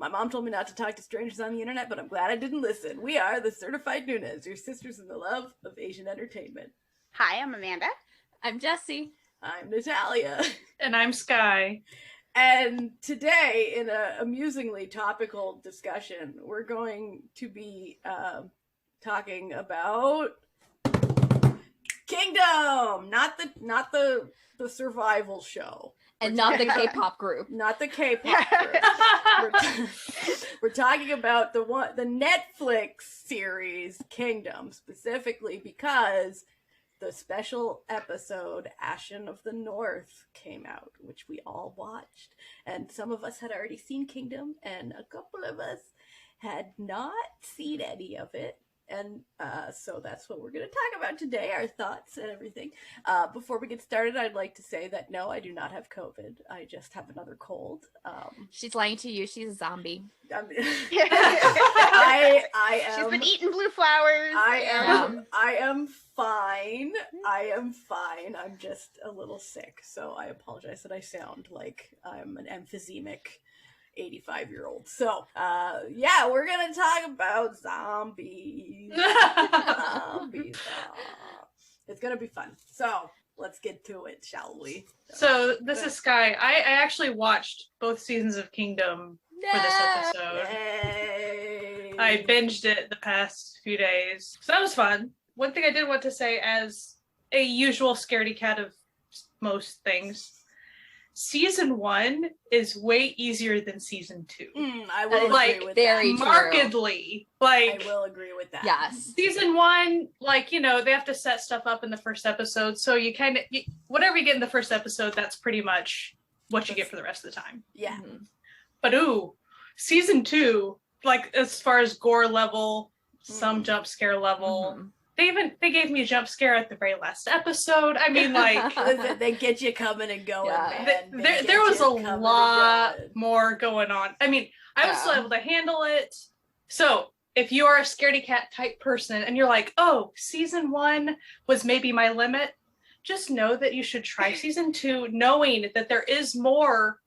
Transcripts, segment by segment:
My mom told me not to talk to strangers on the internet, but I'm glad I didn't listen. We are the Certified Nunas, your sisters in the love of Asian entertainment. Hi, I'm Amanda. I'm Jessie. I'm Natalia. And I'm Sky. And today, in an amusingly topical discussion, we're going to be talking about Kingdom, not the survival show, and not the K-pop group. Not the K-pop group. We're talking about the Netflix series Kingdom, specifically because the special episode Ashin of the North came out, which we all watched. And some of us had already seen Kingdom, and a couple of us had not seen any of it. And so that's what we're going to talk about today, our thoughts and everything. Before we get started, I'd like to say that no, I do not have COVID. I just have another cold. She's lying to you. She's a zombie. I am. She's been eating blue flowers. I am fine. I am fine. I'm just a little sick, so I apologize that I sound like I'm an emphysemic 85-year-old. So, yeah, we're gonna talk about zombies. It's gonna be fun. So, let's get to it, shall we? So this is Sky. I actually watched both seasons of Kingdom for this episode. Yay. I binged it the past few days. So that was fun. One thing I did want to say, as a usual scaredy cat of most things, Season 1 is way easier than Season 2. I will agree with very that. Markedly. I will agree with that. Yes. Season 1, they have to set stuff up in the first episode, so you kind of, whatever you get in the first episode, that's pretty much what you get for the rest of the time. Yeah. Mm-hmm. But Season 2, as far as gore level, some jump scare level, they gave me a jump scare at the very last episode. I mean, Listen, they get you coming and going, man. There was a lot more going on. I mean, I was still able to handle it. So if you are a scaredy cat type person and you're like, oh, Season 1 was maybe my limit, just know that you should try Season 2, knowing that there's more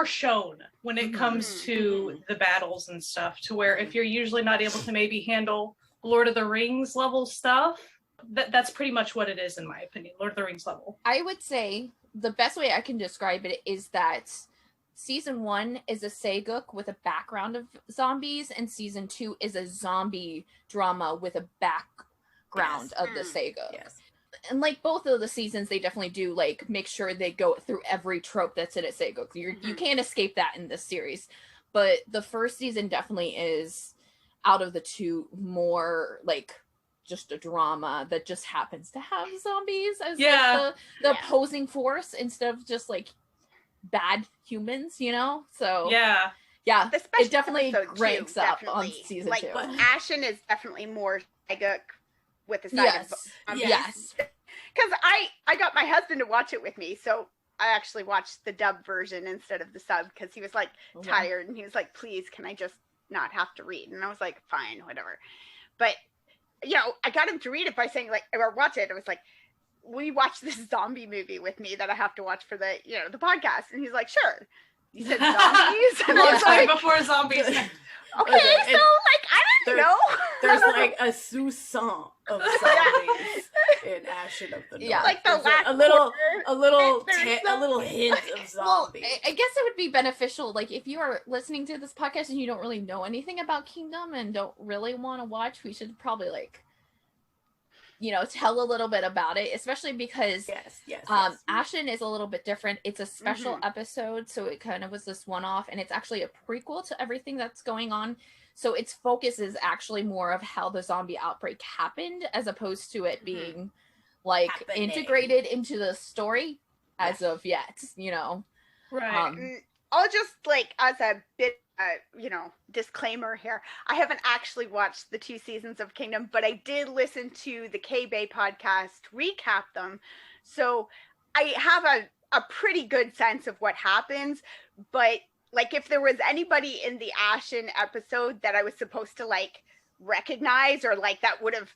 shown when it comes to the battles and stuff, to where if you're usually not able to maybe handle Lord of the Rings level stuff, that's pretty much what it is, in my opinion. Lord of the Rings level. I would say the best way I can describe it is that Season 1 is a sageuk with a background of zombies, and Season 2 is a zombie drama with a background of the sageuk. Yes. And both of the seasons, they definitely do make sure they go through every trope that's in a sageuk. You can't escape that in this series. But the first season definitely is, out of the two, more just a drama that just happens to have zombies as the opposing force instead of just bad humans, so yeah it definitely ranks up on Season 2. But Ashin is definitely more sageuk with the side of yes, because I got my husband to watch it with me, so I actually watched the dub version instead of the sub because he was tired, and he was like, please, can I just not have to read? And I was like, fine, whatever. But I got him to read it by saying or watch it. I was like, will you watch this zombie movie with me that I have to watch for the the podcast? And he's like, sure. You said zombies? And I was like, before zombies. Okay, so I didn't know. There's a soupçon of zombies in Ashin of the North. Yeah, the last a little hint of zombie. Well, I guess it would be beneficial, if you are listening to this podcast and you don't really know anything about Kingdom and don't really want to watch, we should probably tell a little bit about it, especially because yes. Ashin is a little bit different. It's a special episode, so it kind of was this one-off, and it's actually a prequel to everything that's going on. So its focus is actually more of how the zombie outbreak happened, as opposed to it being integrated into the story as of yet, Right. I'll just as a bit disclaimer here, I haven't actually watched the 2 seasons of Kingdom, but I did listen to the K-Bay podcast recap them, so I have a pretty good sense of what happens. But if there was anybody in the Ashin episode that I was supposed to recognize, or that would have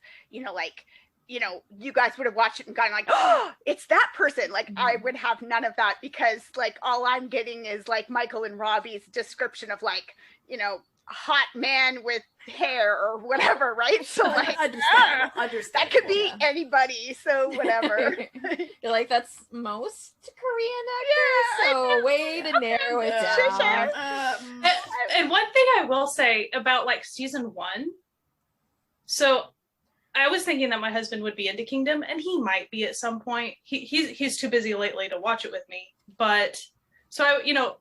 you know, you guys would have watched it and gone like, oh, it's that person. Like, I would have none of that, because like all I'm getting is like Michael and Robbie's description of like, you know, a hot man with hair or whatever, right? So like, understandable. that could be anybody. So whatever. You're like, that's most Korean actors, so way to narrow it down. And one thing I will say about like season 1, so I was thinking that my husband would be into Kingdom, and he might be at some point. He's too busy lately to watch it with me. But so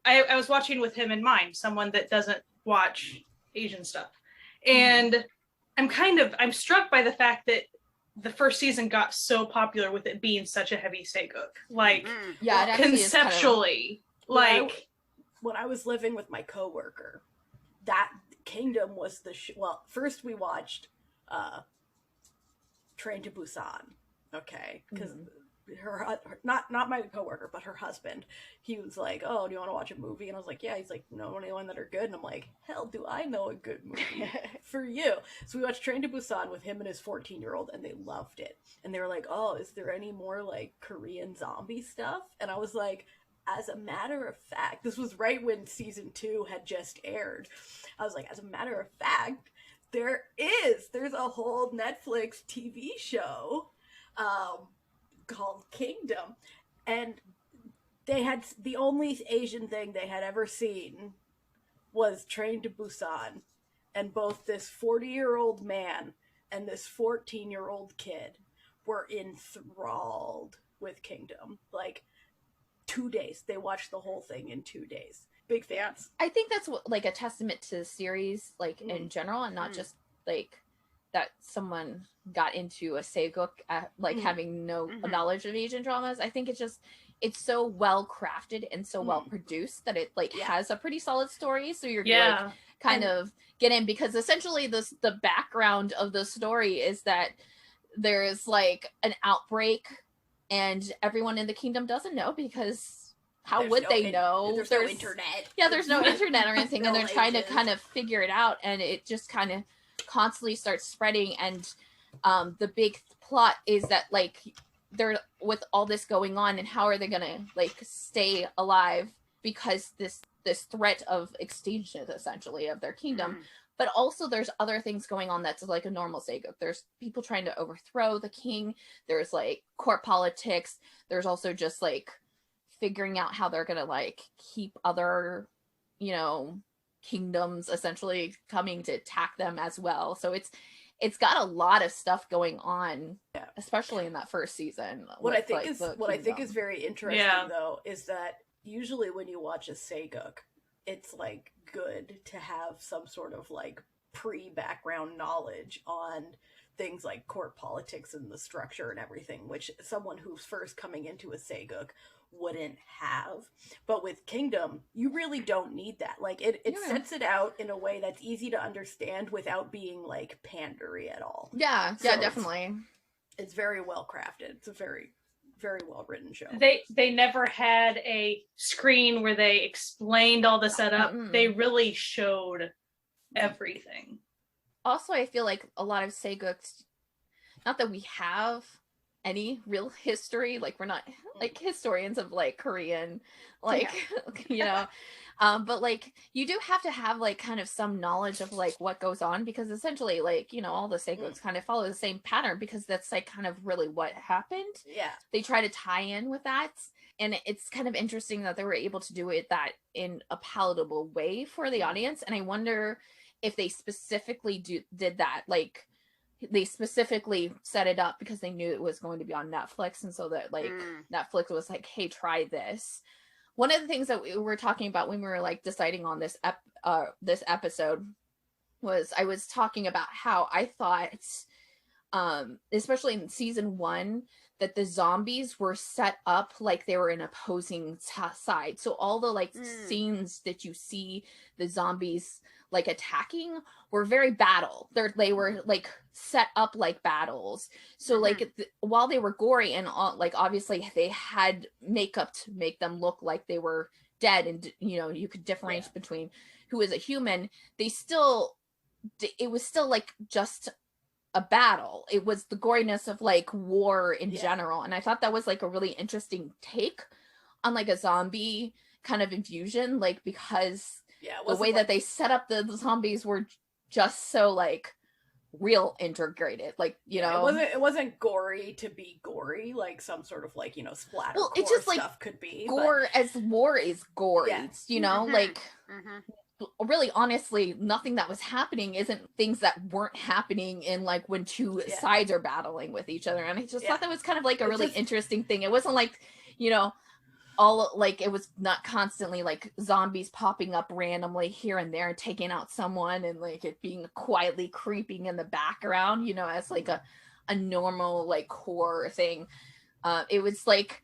I was watching with him in mind, someone that doesn't watch Asian stuff. And I'm struck by the fact that the first season got so popular with it being such a heavy Saeguk. Like, yeah, conceptually, like when I was living with my coworker, that Kingdom was the well, first we watched Train to Busan, okay, because her not my coworker, but her husband, he was like, oh, do you want to watch a movie? And I was like, yeah. He's like, know anyone that are good? And I'm like, hell, do I know a good movie for you? So we watched Train to Busan with him and his 14-year-old, and they loved it. And they were like, oh, is there any more like Korean zombie stuff? And I was like, as a matter of fact, this was right when season 2 had just aired. I was like, as a matter of fact, there's a whole Netflix TV show called Kingdom, and they had the only Asian thing they had ever seen was Train to Busan, and both this 40-year-old man and this 14-year-old kid were enthralled with Kingdom. Like 2 days, they watched the whole thing in 2 days. Big fans. I think that's what, like, a testament to the series, like, in general, and not just like that someone got into a Saeguk like having no knowledge of Asian dramas. I think it's so well crafted and so well produced that it like has a pretty solid story. So you're like kind of get in, because essentially the background of the story is that there's like an outbreak and everyone in the kingdom doesn't know, because how would they know? There's no internet. Yeah, there's no internet or anything, and they're trying to ages. kind of figure it out, and it just kind of constantly starts spreading. And the big plot is that like they're with all this going on, and how are they gonna like stay alive, because this threat of extinction essentially of their kingdom. But also there's other things going on that's like a normal Saeguk. There's people trying to overthrow the king. There's like court politics. There's also just like figuring out how they're gonna like keep other, kingdoms essentially coming to attack them as well. So it's got a lot of stuff going on, especially in that first season. What I think is very interesting though is that usually when you watch a Saeguk, it's like good to have some sort of like pre-background knowledge on things like court politics and the structure and everything, which someone who's first coming into a Saeguk wouldn't have. But with Kingdom, you really don't need that. Like it sets it out in a way that's easy to understand without being like pandery at all. Yeah, So definitely. It's very well crafted. It's a very, very well written show. They never had a screen where they explained all the setup. They really showed everything. Also, I feel like a lot of Saeguks, not that we have any real history, like we're not like historians of like Korean, like but like you do have to have like kind of some knowledge of like what goes on, because essentially like all the Saeguks kind of follow the same pattern, because that's like kind of really what happened. They try to tie in with that, and it's kind of interesting that they were able to do it that in a palatable way for the audience. And I wonder if they specifically did that, like they specifically set it up because they knew it was going to be on Netflix, and so that like Netflix was like, hey, try this. One of the things that we were talking about when we were like deciding on this episode was I was talking about how I thought, especially in season 1, that the zombies were set up like they were an opposing side. So all the like scenes that you see the zombies like attacking were very battle. They were like set up like battles. So like while they were gory and like obviously they had makeup to make them look like they were dead, and you could differentiate between who is a human, it was still like just a battle. It was the goriness of like war in Yeah. general. And I thought that was like a really interesting take on like a zombie kind of infusion, like because Yeah, it the way wasn't that they set up the zombies were just so like real integrated, like you know, it wasn't gory to be gory, like some sort of like, you know, splatter well, it's just like stuff could be gore as war is gory, Yeah. you know, Mhm. like Mhm. really honestly nothing that was happening isn't things that weren't happening in like when two Yeah. sides are battling with each other. And I just Yeah. thought that was kind of like a It really just- interesting thing. It wasn't like, you know, all like it was not constantly like zombies popping up randomly here and there and taking out someone and like it being quietly creeping in the background, you know, as like a normal like horror thing. It was like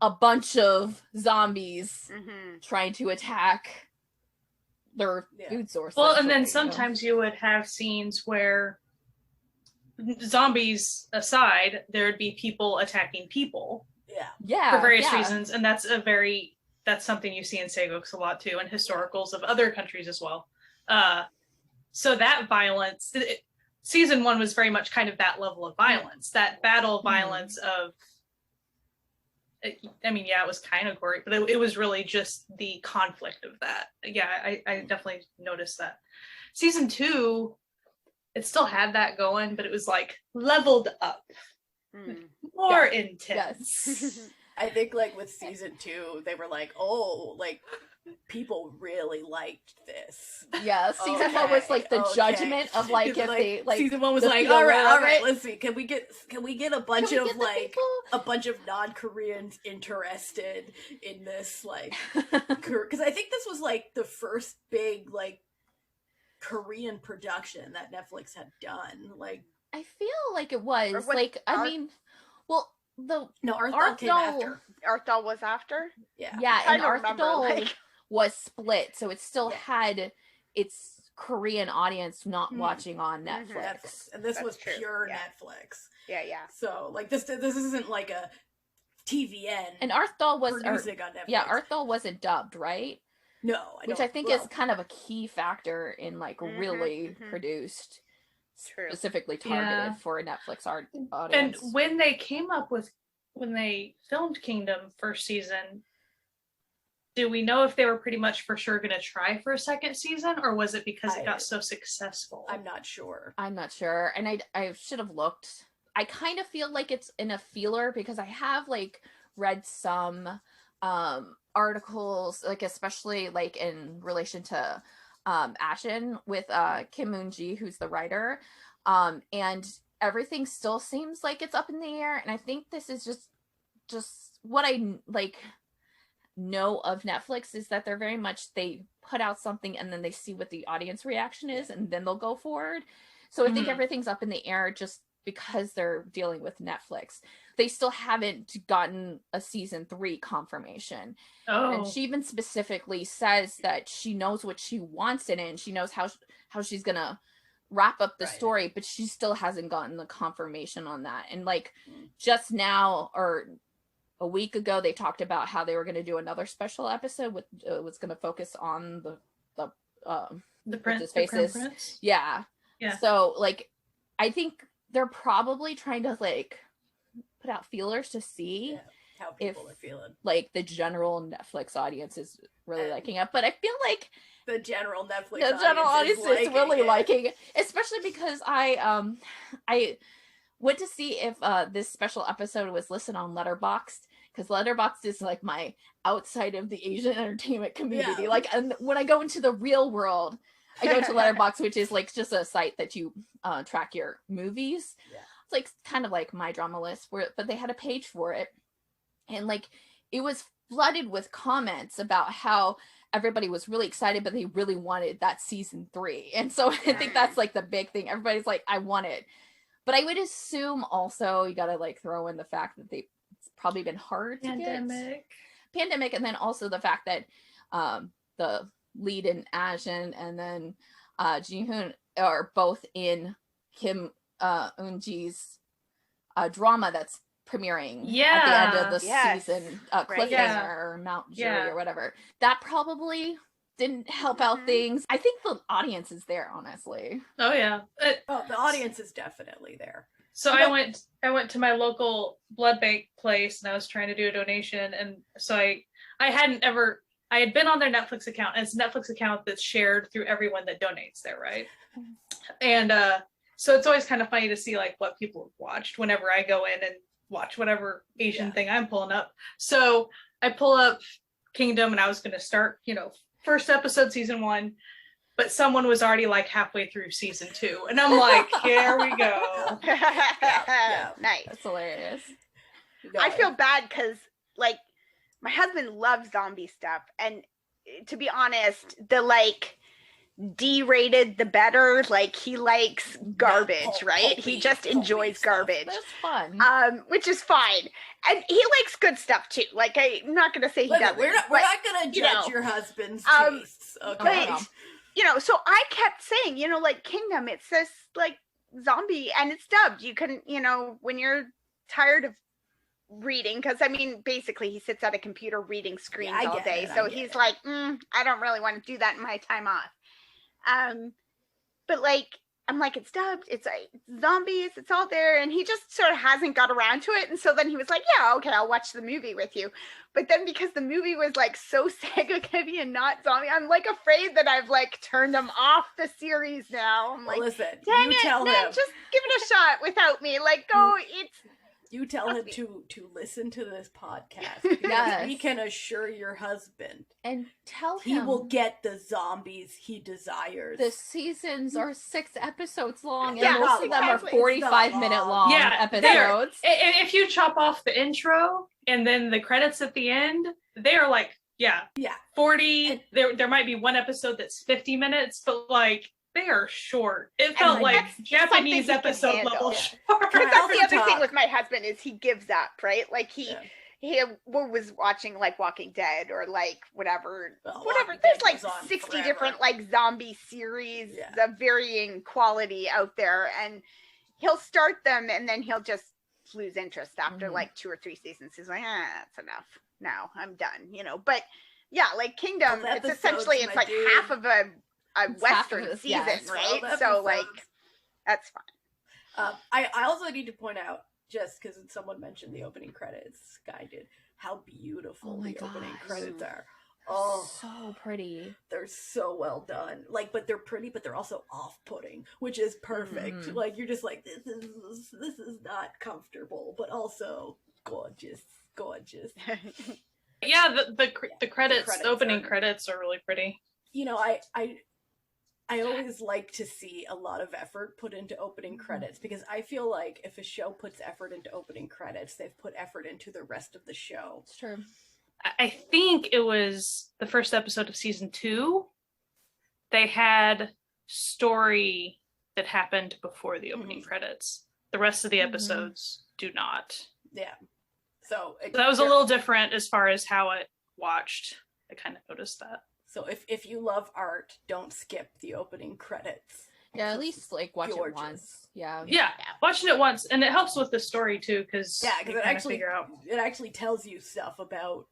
a bunch of zombies Mhm. trying to attack their Yeah. food source. Well, and then essentially, you know? sometimes you would have scenes where zombies aside, there would be people attacking people yeah. yeah, for various yeah. reasons, and that's something you see in Segoks a lot too, and historicals of other countries as well. So that violence, season 1 was very much kind of that level of violence, that battle violence of. I mean, yeah, it was kind of gory, but it was really just the conflict of that. Yeah, I definitely noticed that. Season 2, it still had that going, but it was like leveled up, Mm. more Yeah. intense. I think like with season 2, they were like, oh, like people really liked this. Yeah, season 1 was like the Okay. judgment of like It's if they like season 1 was the like, feel all right, of it. let's see, can we get a bunch Can we of get the like people? a bunch of non-Koreans interested in this, like, because I think this was like the first big like Korean production that Netflix had done. Like, I feel like it was what- like I Art- mean, well, the no, Arthur Art came Doll- after. Arthal was after. Yeah, yeah, I and don't remember, Arthur like- was split, so it still Yeah. had its Korean audience not Mhm. watching on Mhm. Netflix. and this That's was true, pure yeah. Netflix. Yeah. So like this isn't like a TVN And Arthal was producing on Netflix. yeah, Arthal wasn't dubbed, right? No, Which I think is kind of a key factor in like Mhm, really mhm. produced, True. specifically targeted Yeah. for a Netflix And audience. when they filmed Kingdom first season, do we know if they were pretty much for sure going to try for a second season, or was it because it got so successful? I'm not sure. I'm not sure, and I should have looked. I kind of feel like it's in a feeler because I have like read some articles, like especially like in relation to Ashin with Kim Moon-ji, who's the writer, and everything still seems like it's up in the air. And I think this is just what I like know of Netflix is that they're very much they put out something and then they see what the audience reaction is and then they'll go forward. So I think everything's up in the air just because they're dealing with Netflix. They still haven't gotten a season 3 confirmation. And she even specifically says that she knows what she wants in it and she knows how she's gonna wrap up the story, but she still hasn't gotten the confirmation on that. And like just now or a week ago, they talked about how they were going to do another special episode with was going to focus on the Prince. Yeah. So like, I think they're probably trying to like put out feelers to see how people are feeling. Like the general Netflix audience is really liking it, but I feel like the general audience is really it. liking it, especially because I went to see if this special episode was listed on Letterboxd, because Letterboxd is like my outside of the Asian entertainment community. Like, and when I go into the real world, I go to Letterboxd, which is like just a site that you track your movies. It's like kind of like My Drama List, but they had a page for it, and like it was flooded with comments about how everybody was really excited, but they really wanted that season 3. And so I think that's like the big thing. Everybody's like, I want it. But I would assume also you got to like throw in the fact that it's probably been hard to get. Pandemic. And then also the fact that the lead in Ashin and then Ji-hoon are both in Kim Eun-ji's drama that's premiering at the end of the season, Cliffhanger or Mount Jury or whatever. That probably didn't help out things. I think the audience is there, honestly. Oh yeah. The audience is definitely there. So I went to my local blood bank place and I was trying to do a donation, and so I had been on their Netflix account, and it's a Netflix account that's shared through everyone that donates there, right? And so it's always kind of funny to see like what people have watched whenever I go in and watch whatever Asian thing I'm pulling up. So I pull up Kingdom and I was going to start, first episode, season 1. But someone was already like halfway through season 2. And I'm like, here we go. Nice. That's hilarious. I feel bad because, like, my husband loves zombie stuff. And to be honest, the, like, D-rated the better. Like, he likes garbage, right? He just enjoys garbage. That's fun. Which is fine. And he likes good stuff, too. Like, I'm not going to say he doesn't. We're not going to judge your husband's tastes. Okay. But, so I kept saying, like Kingdom, it's this like zombie and it's dubbed. You can, when you're tired of reading, because I mean, basically he sits at a computer reading screens all day. So he's like, I don't really want to do that in my time off. But like, I'm like, it's dubbed, it's like zombies, it's all there. And he just sort of hasn't got around to it. And so then he was like, yeah, okay, I'll watch the movie with you. But then because the movie was like so Sega heavy and not zombie, I'm like afraid that I've like turned him off the series now. I'm like, listen, dang it, tell him, just give it a shot without me. Like, go, You tell him to listen to this podcast. Yes. We can assure your husband. And tell him he will get the zombies he desires. The seasons are 6 episodes long, and most of them are 45-minute long episodes. If you chop off the intro and then the credits at the end, they are like, 40. There might be one episode that's 50 minutes, but like, they are short. It felt like Japanese episode level short. Because that's the other thing with my husband is he gives up, right? Like he was watching like Walking Dead or like whatever. There's like 60 different like zombie series of varying quality out there, and he'll start them and then he'll just lose interest after like 2 or 3 seasons. He's like, that's enough. No, I'm done. But yeah, like Kingdom, it's essentially like half of a Western season, right? So like, that's fine. I also need to point out, just because someone mentioned the opening credits, Guy did, how beautiful the opening credits are. Oh, so pretty. They're so well done. Like, but they're pretty, but they're also off-putting, which is perfect. Like, you're just like, this is not comfortable, but also gorgeous. Yeah, the credits, the opening credits are really pretty. I always like to see a lot of effort put into opening credits, because I feel like if a show puts effort into opening credits, they've put effort into the rest of the show. It's true. I think it was the first episode of season 2. They had story that happened before the opening credits. The rest of the episodes do not. Yeah. So that was a little different as far as how it watched. I kind of noticed that. So if you love art, don't skip the opening credits. Yeah, at least like watch it once. Yeah, watching it once, and it helps with the story too, because it actually tells you stuff about.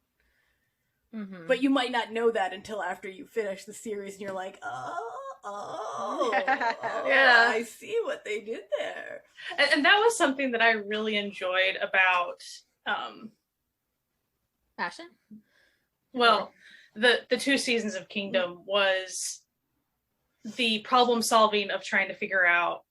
But you might not know that until after you finish the series, and you're like, I see what they did there. And that was something that I really enjoyed about Ashin. Well, the 2 seasons of Kingdom was the problem solving of trying to figure out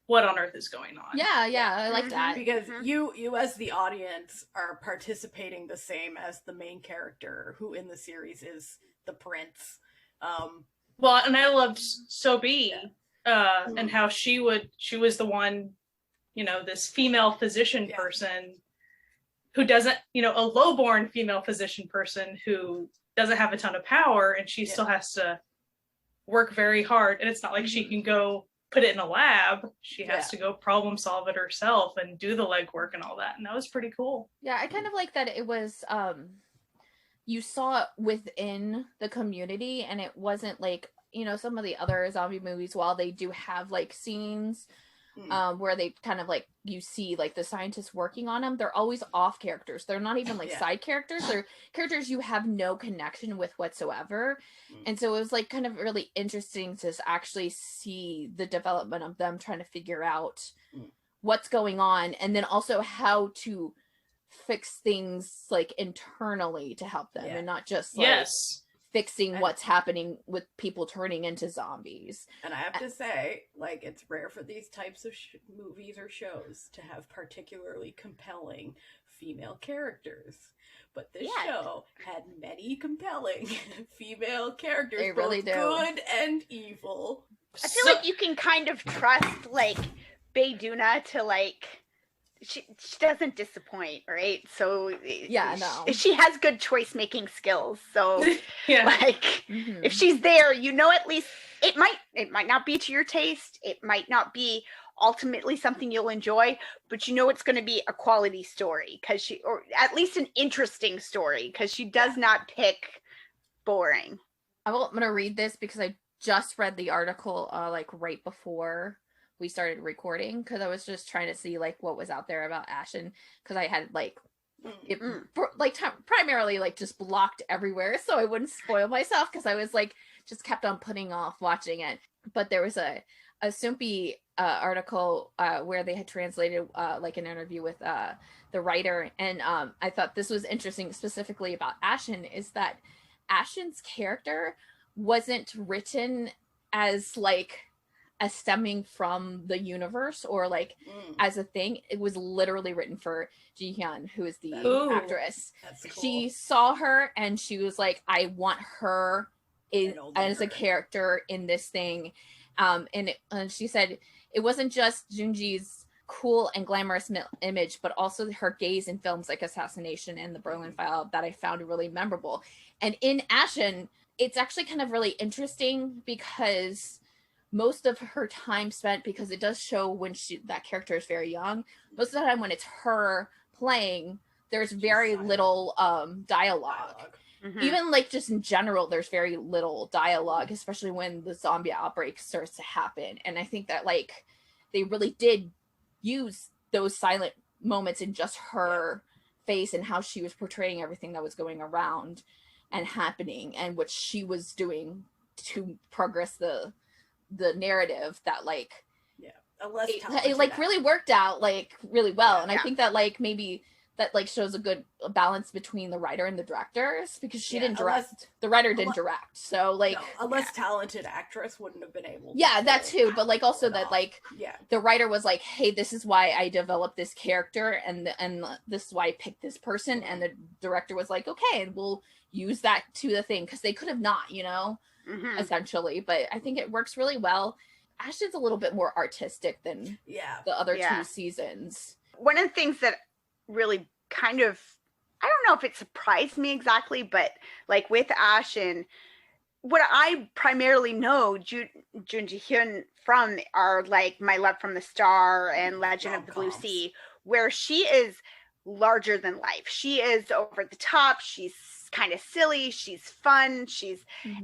what on earth is going on. Yeah, I like that. Because you as the audience are participating the same as the main character, who in the series is the prince. Well, and I loved Sobi, and how she was the one, this female physician person who doesn't, a lowborn female physician person who doesn't have a ton of power, and she still has to work very hard. And it's not like she can go put it in a lab. She has to go problem solve it herself and do the legwork and all that. And that was pretty cool. Yeah, I kind of like that it was, you saw it within the community, and it wasn't like, some of the other zombie movies, while they do have like scenes where they kind of like, you see like the scientists working on them. They're always off characters. They're not even like side characters. They're characters you have no connection with whatsoever. And so it was like kind of really interesting to actually see the development of them trying to figure out what's going on, and then also how to fix things like internally to help them, and not just like fixing what's happening with people turning into zombies. And I have to say, like, it's rare for these types of movies or shows to have particularly compelling female characters. But this show had many compelling female characters, they really both good and evil. I feel like you can kind of trust, like, Bayduna to, like, she doesn't disappoint, right? So she has good choice making skills. So like if she's there, you know, at least it might not be to your taste. It might not be ultimately something you'll enjoy, but you know it's going to be a quality story or at least an interesting story, because she does not pick boring. I'm going to read this because I just read the article like right before we started recording, because I was just trying to see like what was out there about Ashin, because I had like it like primarily like just blocked everywhere so I wouldn't spoil myself, because I was like just kept on putting off watching it. But there was a Soompi article where they had translated like an interview with the writer, and I thought this was interesting specifically about Ashin, is that Ashin's character wasn't written as like as stemming from the universe or like as a thing. It was literally written for Ji Hyun, who is the actress. Cool. She saw her and she was like, I want her as a character in this thing. And she said it wasn't just Junji's cool and glamorous image, but also her gaze in films like Assassination and The Berlin File that I found really memorable. And in Ashin, it's actually kind of really interesting because most of her time spent, because it does show when that character is very young, most of the time when it's her playing, there's very little dialogue. Even like just in general, there's very little dialogue, especially when the zombie outbreak starts to happen. And I think that like they really did use those silent moments in just her face and how she was portraying everything that was going around and happening, and what she was doing to progress the narrative, that like it like really worked out like really well. And I think that like maybe that like shows a good balance between the writer and the directors, because she didn't direct, the writer didn't direct, so like a less talented actress wouldn't have been able to that too, but like also that like the writer was like, hey, this is why I developed this character, and this is why I picked this person, and the director was like, okay, and we'll use that to the thing, because they could have not, you know, essentially. But I think it works really well. Ashin's a little bit more artistic than the other two seasons. One of the things that really kind of, I don't know if it surprised me exactly, but like with Ashin, what I primarily know Jun Ji Hyun from are like My Love from the Star and Legend of the Blue Sea, where she is larger than life. She is over the top. She's kind of silly. She's fun.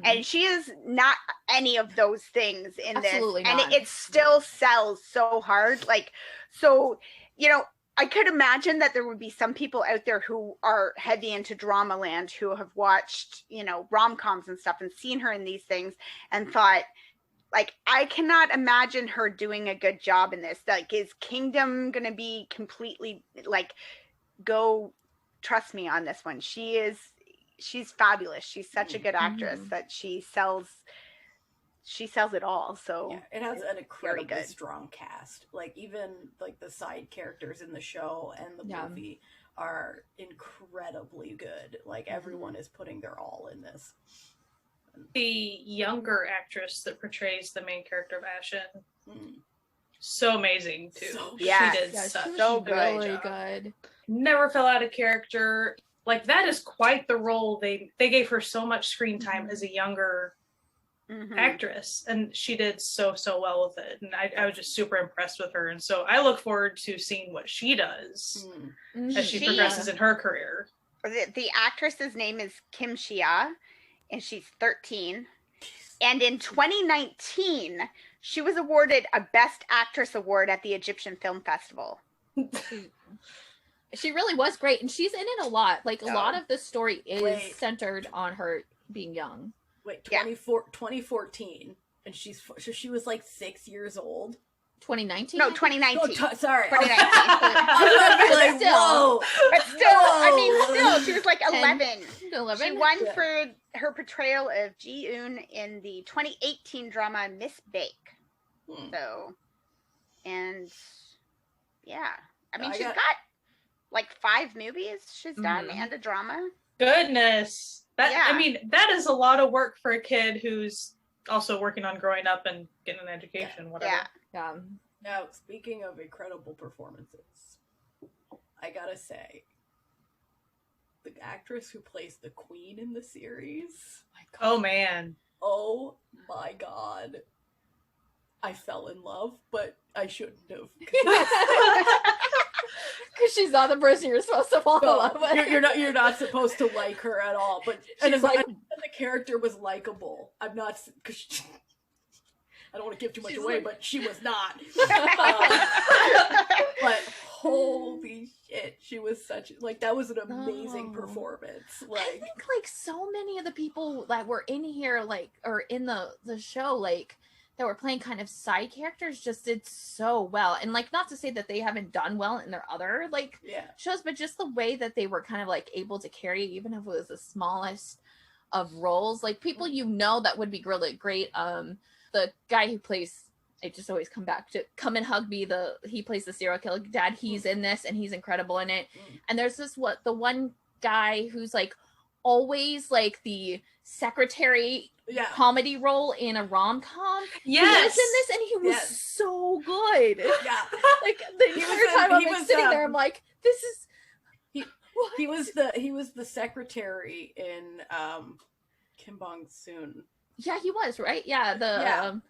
And she is not any of those things in Absolutely this. Not. And it still sells so hard. Like, so, you know, I could imagine that there would be some people out there who are heavy into drama land, who have watched, you know, rom-coms and stuff and seen her in these things and thought, like, I cannot imagine her doing a good job in this. Like, is Kingdom going to be completely, like, go trust me on this one. She's fabulous. She's such a good actress that she sells it all. So it has an incredibly strong cast. Like even like the side characters in the show and the movie are incredibly good. Like everyone is putting their all in this. The younger actress that portrays the main character of Ashin, so amazing too. She did such so a really job. Good. Never fell out of character. Like that is quite the role. They gave her so much screen time as a younger actress, and she did so well with it. And I was just super impressed with her. And so I look forward to seeing what she does as she progresses in her career. The actress's name is Kim Shia, and she's 13. And in 2019, she was awarded a Best Actress award at the Egyptian Film Festival. She really was great, and she's in it a lot. Like, a lot of the story is centered on her being young. Wait, 2014, and she was like 6 years old. 2019? No, 2019. Sorry. 2019. Like, still. whoa. But still, I mean, still, she was like 11. 11? She won for her portrayal of Ji-eun in the 2018 drama Miss Bake. So, and yeah. I mean, she's got like 5 movies she's done and a drama. Goodness. I mean, that is a lot of work for a kid who's also working on growing up and getting an education, whatever. Yeah. Now, speaking of incredible performances, I gotta say, the actress who plays the queen in the series. Oh, man. Oh, my God. I fell in love, but I shouldn't have. Because she's not the person you're supposed to fall in love with. You're not supposed to like her at all. But and the character was likable. I'm not, because I don't want to give too much away, but she was not. But holy shit, she was that was an amazing performance. I think like so many of the people that were in here, like, or in the show, like, that were playing kind of side characters just did so well. And like, not to say that they haven't done well in their other shows, but just the way that they were kind of like able to carry, even if it was the smallest of roles, like people that would be really great. The guy who plays, I just always come back to Come and Hug Me, he plays the serial killer dad. He's in this and he's incredible in it. And there's the one guy who's like always like the secretary comedy role in a rom-com. Yes. He was in this and he was so good. Yeah. Like the entire time I'm like, sitting there, I'm like, this is he was the secretary in Kim Bong-soon. Yeah, he was, right? Yeah, the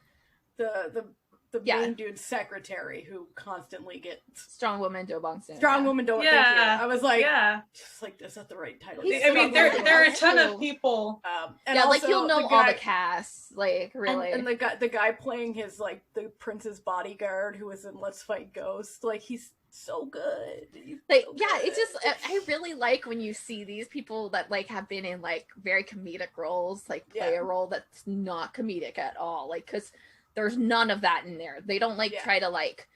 main dude's secretary who constantly gets Strong Woman Do Bong-soon. Strong Woman Don't. Yeah. Thank you. I was like, just like, is that the right title? I mean, there are a ton of people. And yeah, like also you'll know all the cast, like really. And the guy playing his like the prince's bodyguard who was in Let's Fight Ghost, like he's so good. Like it's just I really like when you see these people that like have been in like very comedic roles, like play a role that's not comedic at all, like because there's none of that in there. They don't like try to like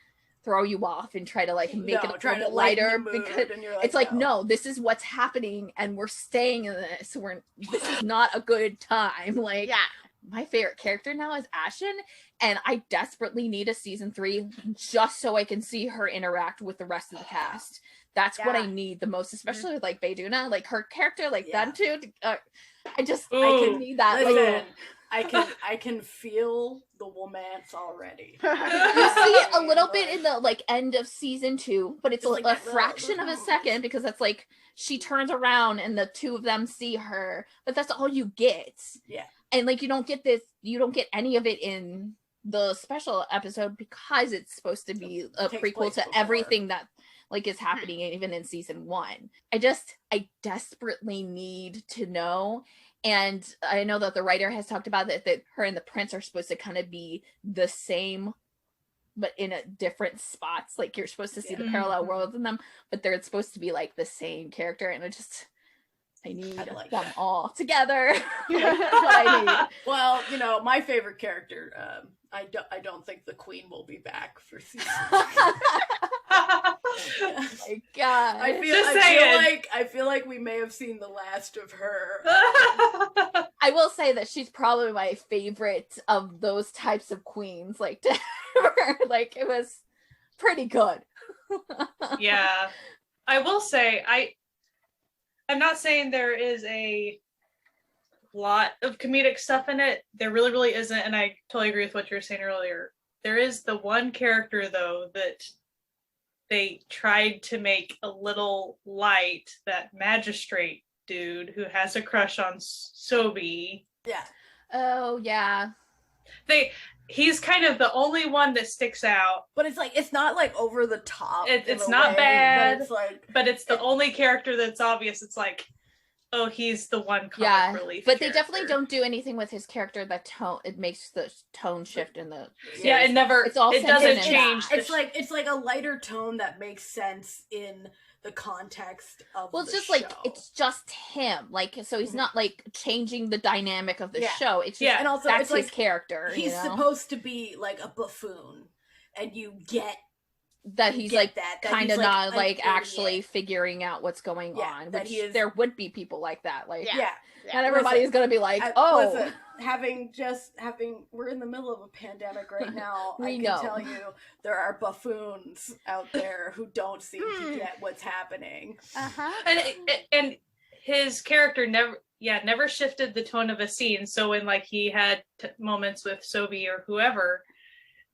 throw you off and try to like make it a little bit lighter, because it's like no, this is what's happening and we're staying in this. This is not a good time. Like my favorite character now is Ashin, and I desperately need a season 3 just so I can see her interact with the rest of the cast. That's what I need the most, especially with like Bayduna, like her character, like them too. I can need that. Listen, I can feel the romance already. You see it a little bit in the like end of season 2, but it's like a fraction of a second, because that's like she turns around and the two of them see her, but that's all you get. Yeah. And like you don't get any of it in the special episode because it's supposed to be a prequel to everything that like is happening even in season 1. I desperately need to know. And I know that the writer has talked about that her and the prince are supposed to kind of be the same, but in a different spots. Like you're supposed to see the parallel worlds in them, but they're supposed to be like the same character. And I need them all together. That's what I need. Well, my favorite character, I don't think the queen will be back for season 2. Oh my God. I feel like we may have seen the last of her. I will say that she's probably my favorite of those types of queens. Like, like it was pretty good. Yeah, I will say I'm not saying there is a lot of comedic stuff in it. There really, really isn't, and I totally agree with what you were saying earlier. There is the one character though that they tried to make a little light, that magistrate dude who has a crush on Sobi. Yeah. Oh yeah. He's kind of the only one that sticks out. But it's not like over the top. It's not bad. But it's the only character that's obvious. It's like, oh, he's the one comic relief but character. they definitely don't do anything with his character that tone, it makes the tone shift in the series. Yeah, it doesn't change. It's like a lighter tone that makes sense in the context of it's the just show. like it's just him, like, so he's not like changing the dynamic of the show. It's just and also that's it's like his character. He's supposed to be like a buffoon, and you get that he's like kind of not like actually idiot. Figuring out what's going on, that which there would be people like that, like not everybody is gonna be like, we're in the middle of a pandemic right now. I can tell you there are buffoons out there who don't seem to get what's happening. And his character never shifted the tone of a scene. So when like he had moments with Sobi or whoever,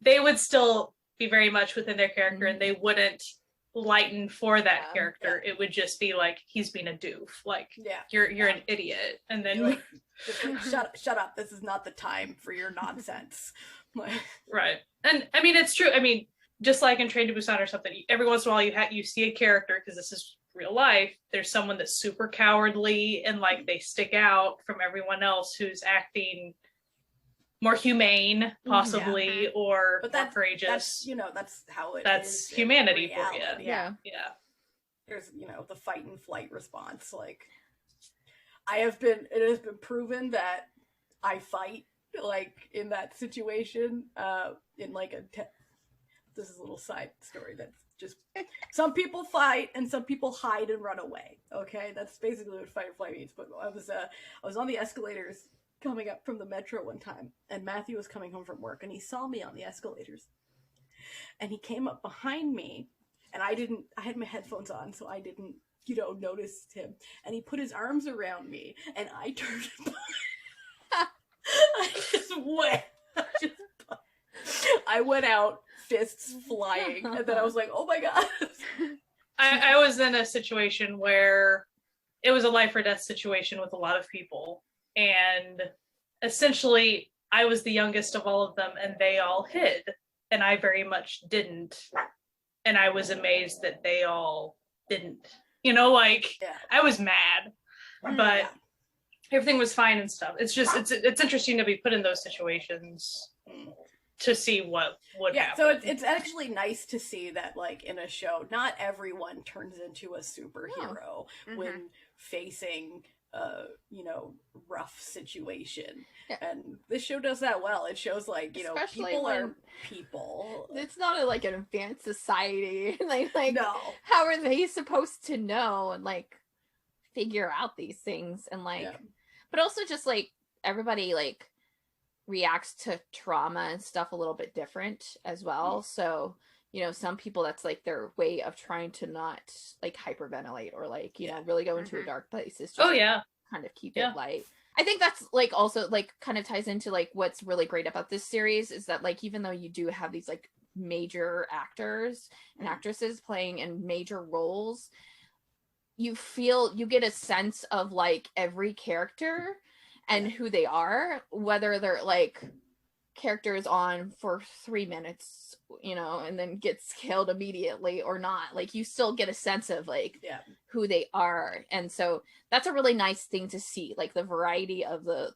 they would still be very much within their character, and they wouldn't lighten for that character. It would just be like, he's being a doof, like you're an idiot, and then like, shut up, this is not the time for your nonsense. Right. And I mean, it's true. I mean, just like in Train to Busan or something, every once in a while you see a character, because this is real life, there's someone that's super cowardly and like they stick out from everyone else who's acting more humane, possibly, or more courageous. That's how it that's is. That's humanity for you. Yeah. There's, the fight and flight response. Like, it has been proven that I fight, like, in that situation, in like this is a little side story that's just, some people fight and some people hide and run away. Okay. That's basically what fight and flight means. But I was on the escalators coming up from the metro one time, and Matthew was coming home from work, and he saw me on the escalators, and he came up behind me, and I had my headphones on, so I didn't notice him, and he put his arms around me, and I turned I went out, fists flying, and then I was like, oh my god. I was in a situation where it was a life or death situation with a lot of people. And essentially, I was the youngest of all of them, and they all hid, and I very much didn't. And I was amazed that they all didn't. I was mad, but everything was fine and stuff. It's just it's interesting to be put in those situations to see what would happen. So it's actually nice to see that, like, in a show, not everyone turns into a superhero when facing rough situation. And this show does that well. It shows, like, especially people are people. It's not an advanced society. like no. How are they supposed to know and like figure out these things? And like but also just like everybody like reacts to trauma and stuff a little bit different as well. So some people, that's like their way of trying to not like hyperventilate or like really go into a dark place, is just kind of keep it light. I think that's like also like kind of ties into like what's really great about this series is that like even though you do have these like major actors and actresses playing in major roles, you get a sense of like every character and who they are, whether they're like characters on for 3 minutes, and then gets killed immediately or not. Like you still get a sense of like who they are. And so that's a really nice thing to see, like the variety of the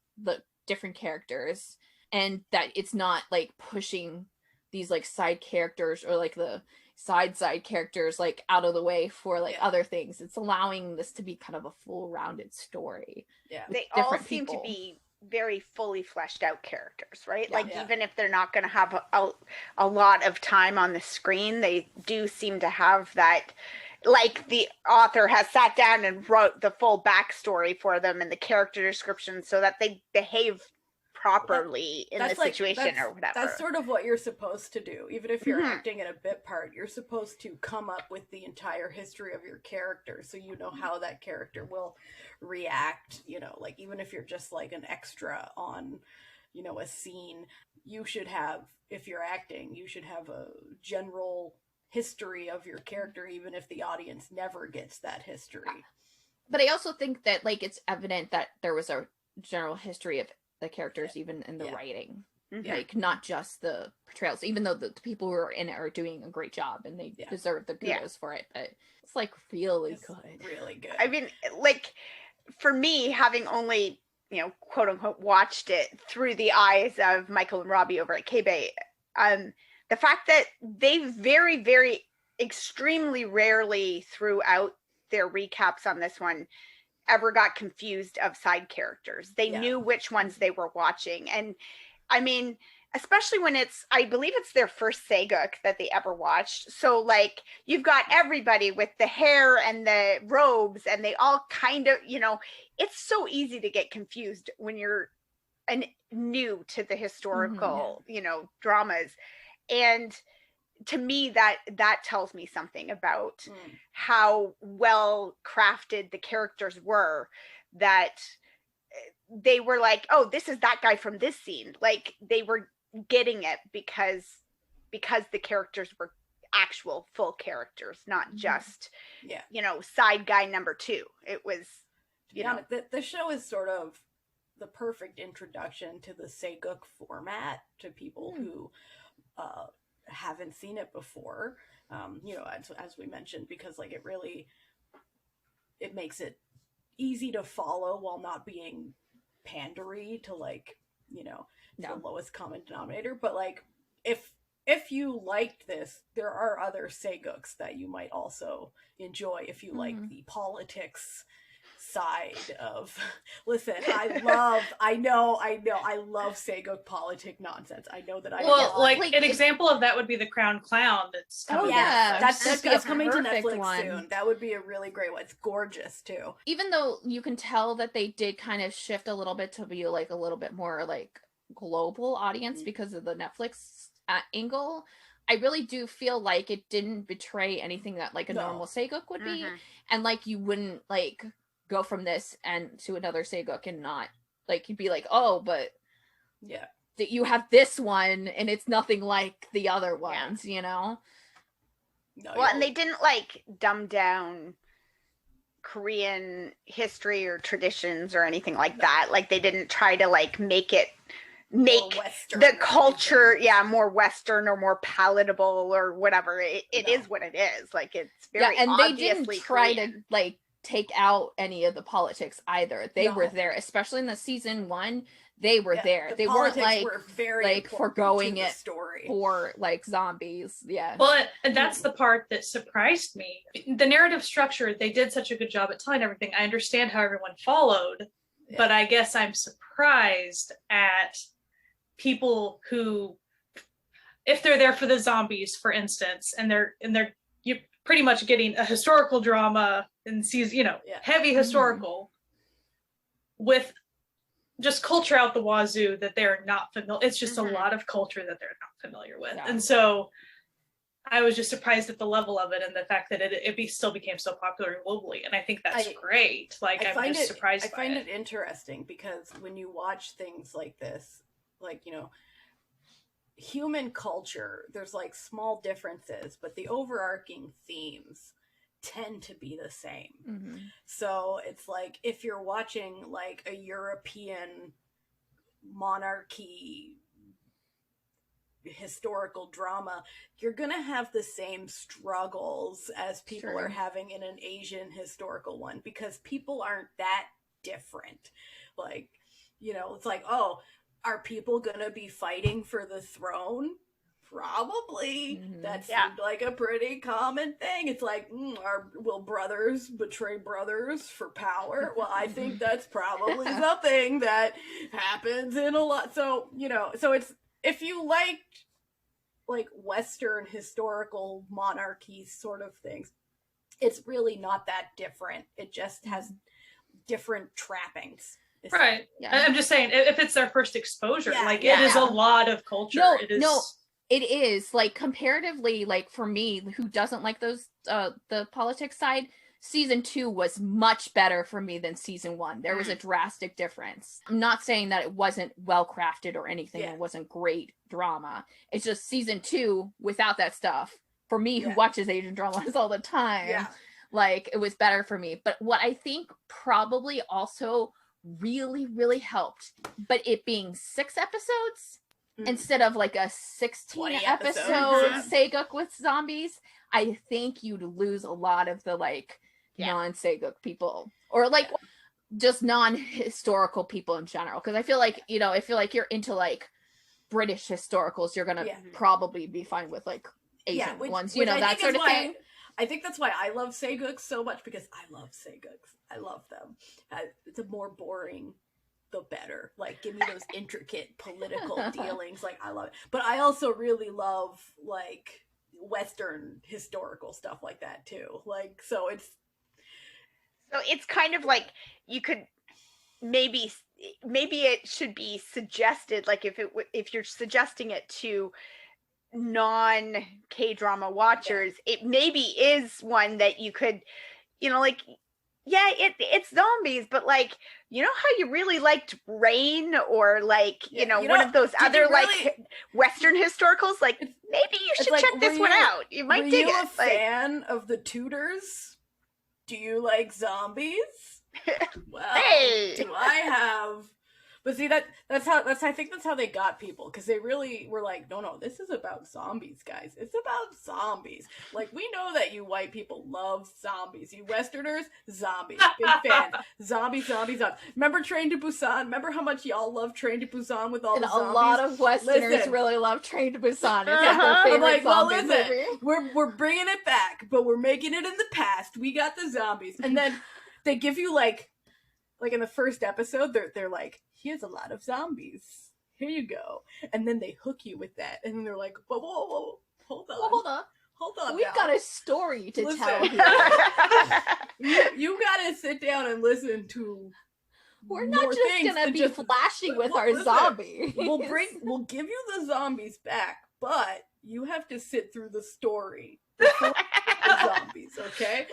different characters, and that it's not like pushing these like side characters or like the side characters like out of the way for like other things. It's allowing this to be kind of a full rounded story. They all seem to be very fully fleshed out characters, right? Even if they're not going to have a lot of time on the screen, they do seem to have that, like the author has sat down and wrote the full backstory for them and the character description so that they behave properly in the situation or whatever. That's sort of what you're supposed to do. Even if you're acting in a bit part, you're supposed to come up with the entire history of your character so you know how that character will react. Like even if you're just like an extra on, a scene, you should have, if you're acting, you should have a general history of your character, even if the audience never gets that history. But I also think that like it's evident that there was a general history of the characters even in the writing, like not just the portrayals, even though the people who are in it are doing a great job and they deserve the kudos for it, but it's like really good. I mean, like for me, having only, quote unquote, watched it through the eyes of Michael and Robbie over at K-Bay, the fact that they very, very extremely rarely throughout their recaps on this one ever got confused of side characters. They knew which ones they were watching. And I mean, especially when I believe it's their first Sageuk that they ever watched. So like you've got everybody with the hair and the robes and they all kind of, it's so easy to get confused when you're new to the historical, dramas. And to me, that tells me something about how well crafted the characters were, that they were like, oh, this is that guy from this scene. Like they were getting it because the characters were actual full characters, not just side guy number 2. It was the show is sort of the perfect introduction to the Sageuk format to people who haven't seen it before, as we mentioned, because like it makes it easy to follow while not being pandery to like the lowest common denominator. But like if you liked this, there are other Sageuks that you might also enjoy if you like the politics side of listen. I love Sageuk politic nonsense. I know that an example of that would be The Crown Clown. That's coming that's coming to Netflix soon. That would be a really great one. It's gorgeous too. Even though you can tell that they did kind of shift a little bit to be like a little bit more like global audience because of the Netflix angle, I really do feel like it didn't betray anything that like a normal Sageuk would be, and like you wouldn't like go from this and to another Sageuk and not like you'd be like, oh, but that you have this one and it's nothing like the other ones, No, and they didn't like dumb down Korean history or traditions or anything like that. Like they didn't try to like make the culture more Western or more palatable or whatever. It is what it is. Like it's very and they didn't try Korean. to like take out any of the politics either. They were there, especially in the season 1. They were there. They weren't like foregoing it story for like zombies. Well, and that's the part that surprised me. The narrative structure, they did such a good job at telling everything. I understand how everyone followed, but I guess I'm surprised at people who, if they're there for the zombies, for instance, and you're pretty much getting a historical drama and season, heavy historical with just culture out the wazoo that they're not familiar. It's just a lot of culture that they're not familiar with. And so I was just surprised at the level of it and the fact that it still became so popular globally. And I think that's great. Like, I'm just surprised by it. I find it interesting because when you watch things like this, like, human culture, there's like small differences, but the overarching themes tend to be the same. So it's like if you're watching like a European monarchy historical drama, you're gonna have the same struggles as people are having in an Asian historical one, because people aren't that different. Like, it's like, oh, are people gonna be fighting for the throne? Probably. That seemed like a pretty common thing. It's like, will brothers betray brothers for power? Well, I think that's probably something that happens in a lot. So, so it's, if you liked like Western historical monarchy sort of things, it's really not that different. It just has different trappings. Right. I'm just saying, if it's their first exposure, it is a lot of culture. It is like comparatively, like for me, who doesn't like those the politics side, season 2 was much better for me than season 1. There was a drastic difference. I'm not saying that it wasn't well crafted or anything. It wasn't great drama. It's just season 2 without that stuff. For me, who watches Asian dramas all the time, like it was better for me. But what I think probably also really, really helped, but it being 6 episodes instead of like a 16 episode Sageuk with zombies, I think you'd lose a lot of the like non-Sageuk people, or like just non-historical people in general, because I feel like, you know, if you're like you're into like British historicals, you're gonna probably be fine with like Asian ones, you know, that sort of thing. I think that's why I love Saeguk so much, because I love Saeguks. I love them. The more boring, the better. Like, give me those intricate political dealings. Like, I love it. But I also really love, like, Western historical stuff like that, too. Like, so it's kind of like, you could maybe it should be suggested, like, if you're suggesting it to non K-drama watchers, it maybe is one that you could, you know, like, yeah, it's zombies, but like, you know how you really liked Rain, or like, you know, one of those other like Western historicals, like, maybe you should like, check this one out. You might dig it. Were you a fan of the Tudors? Do you like zombies? Well, do I have? But see, I think that's how they got people, because they really were like, no, this is about zombies, guys. It's about zombies. Like, we know that you white people love zombies. You Westerners, zombies. Big fan. Zombies. Remember Train to Busan? Remember how much y'all love Train to Busan with all the zombies? A lot of Westerners really love Train to Busan. It's like their favorite like, well, zombie movie. We're bringing it back, but we're making it in the past. We got the zombies. And then they give you like in the first episode, they're like, here's a lot of zombies. Here you go. And then they hook you with that. And then they're like, whoa, hold on. We've got a story to tell here. you gotta sit down and listen to. We're not just gonna be flashy with our zombies. We'll give you the zombies back, but you have to sit through the story. Zombies, okay?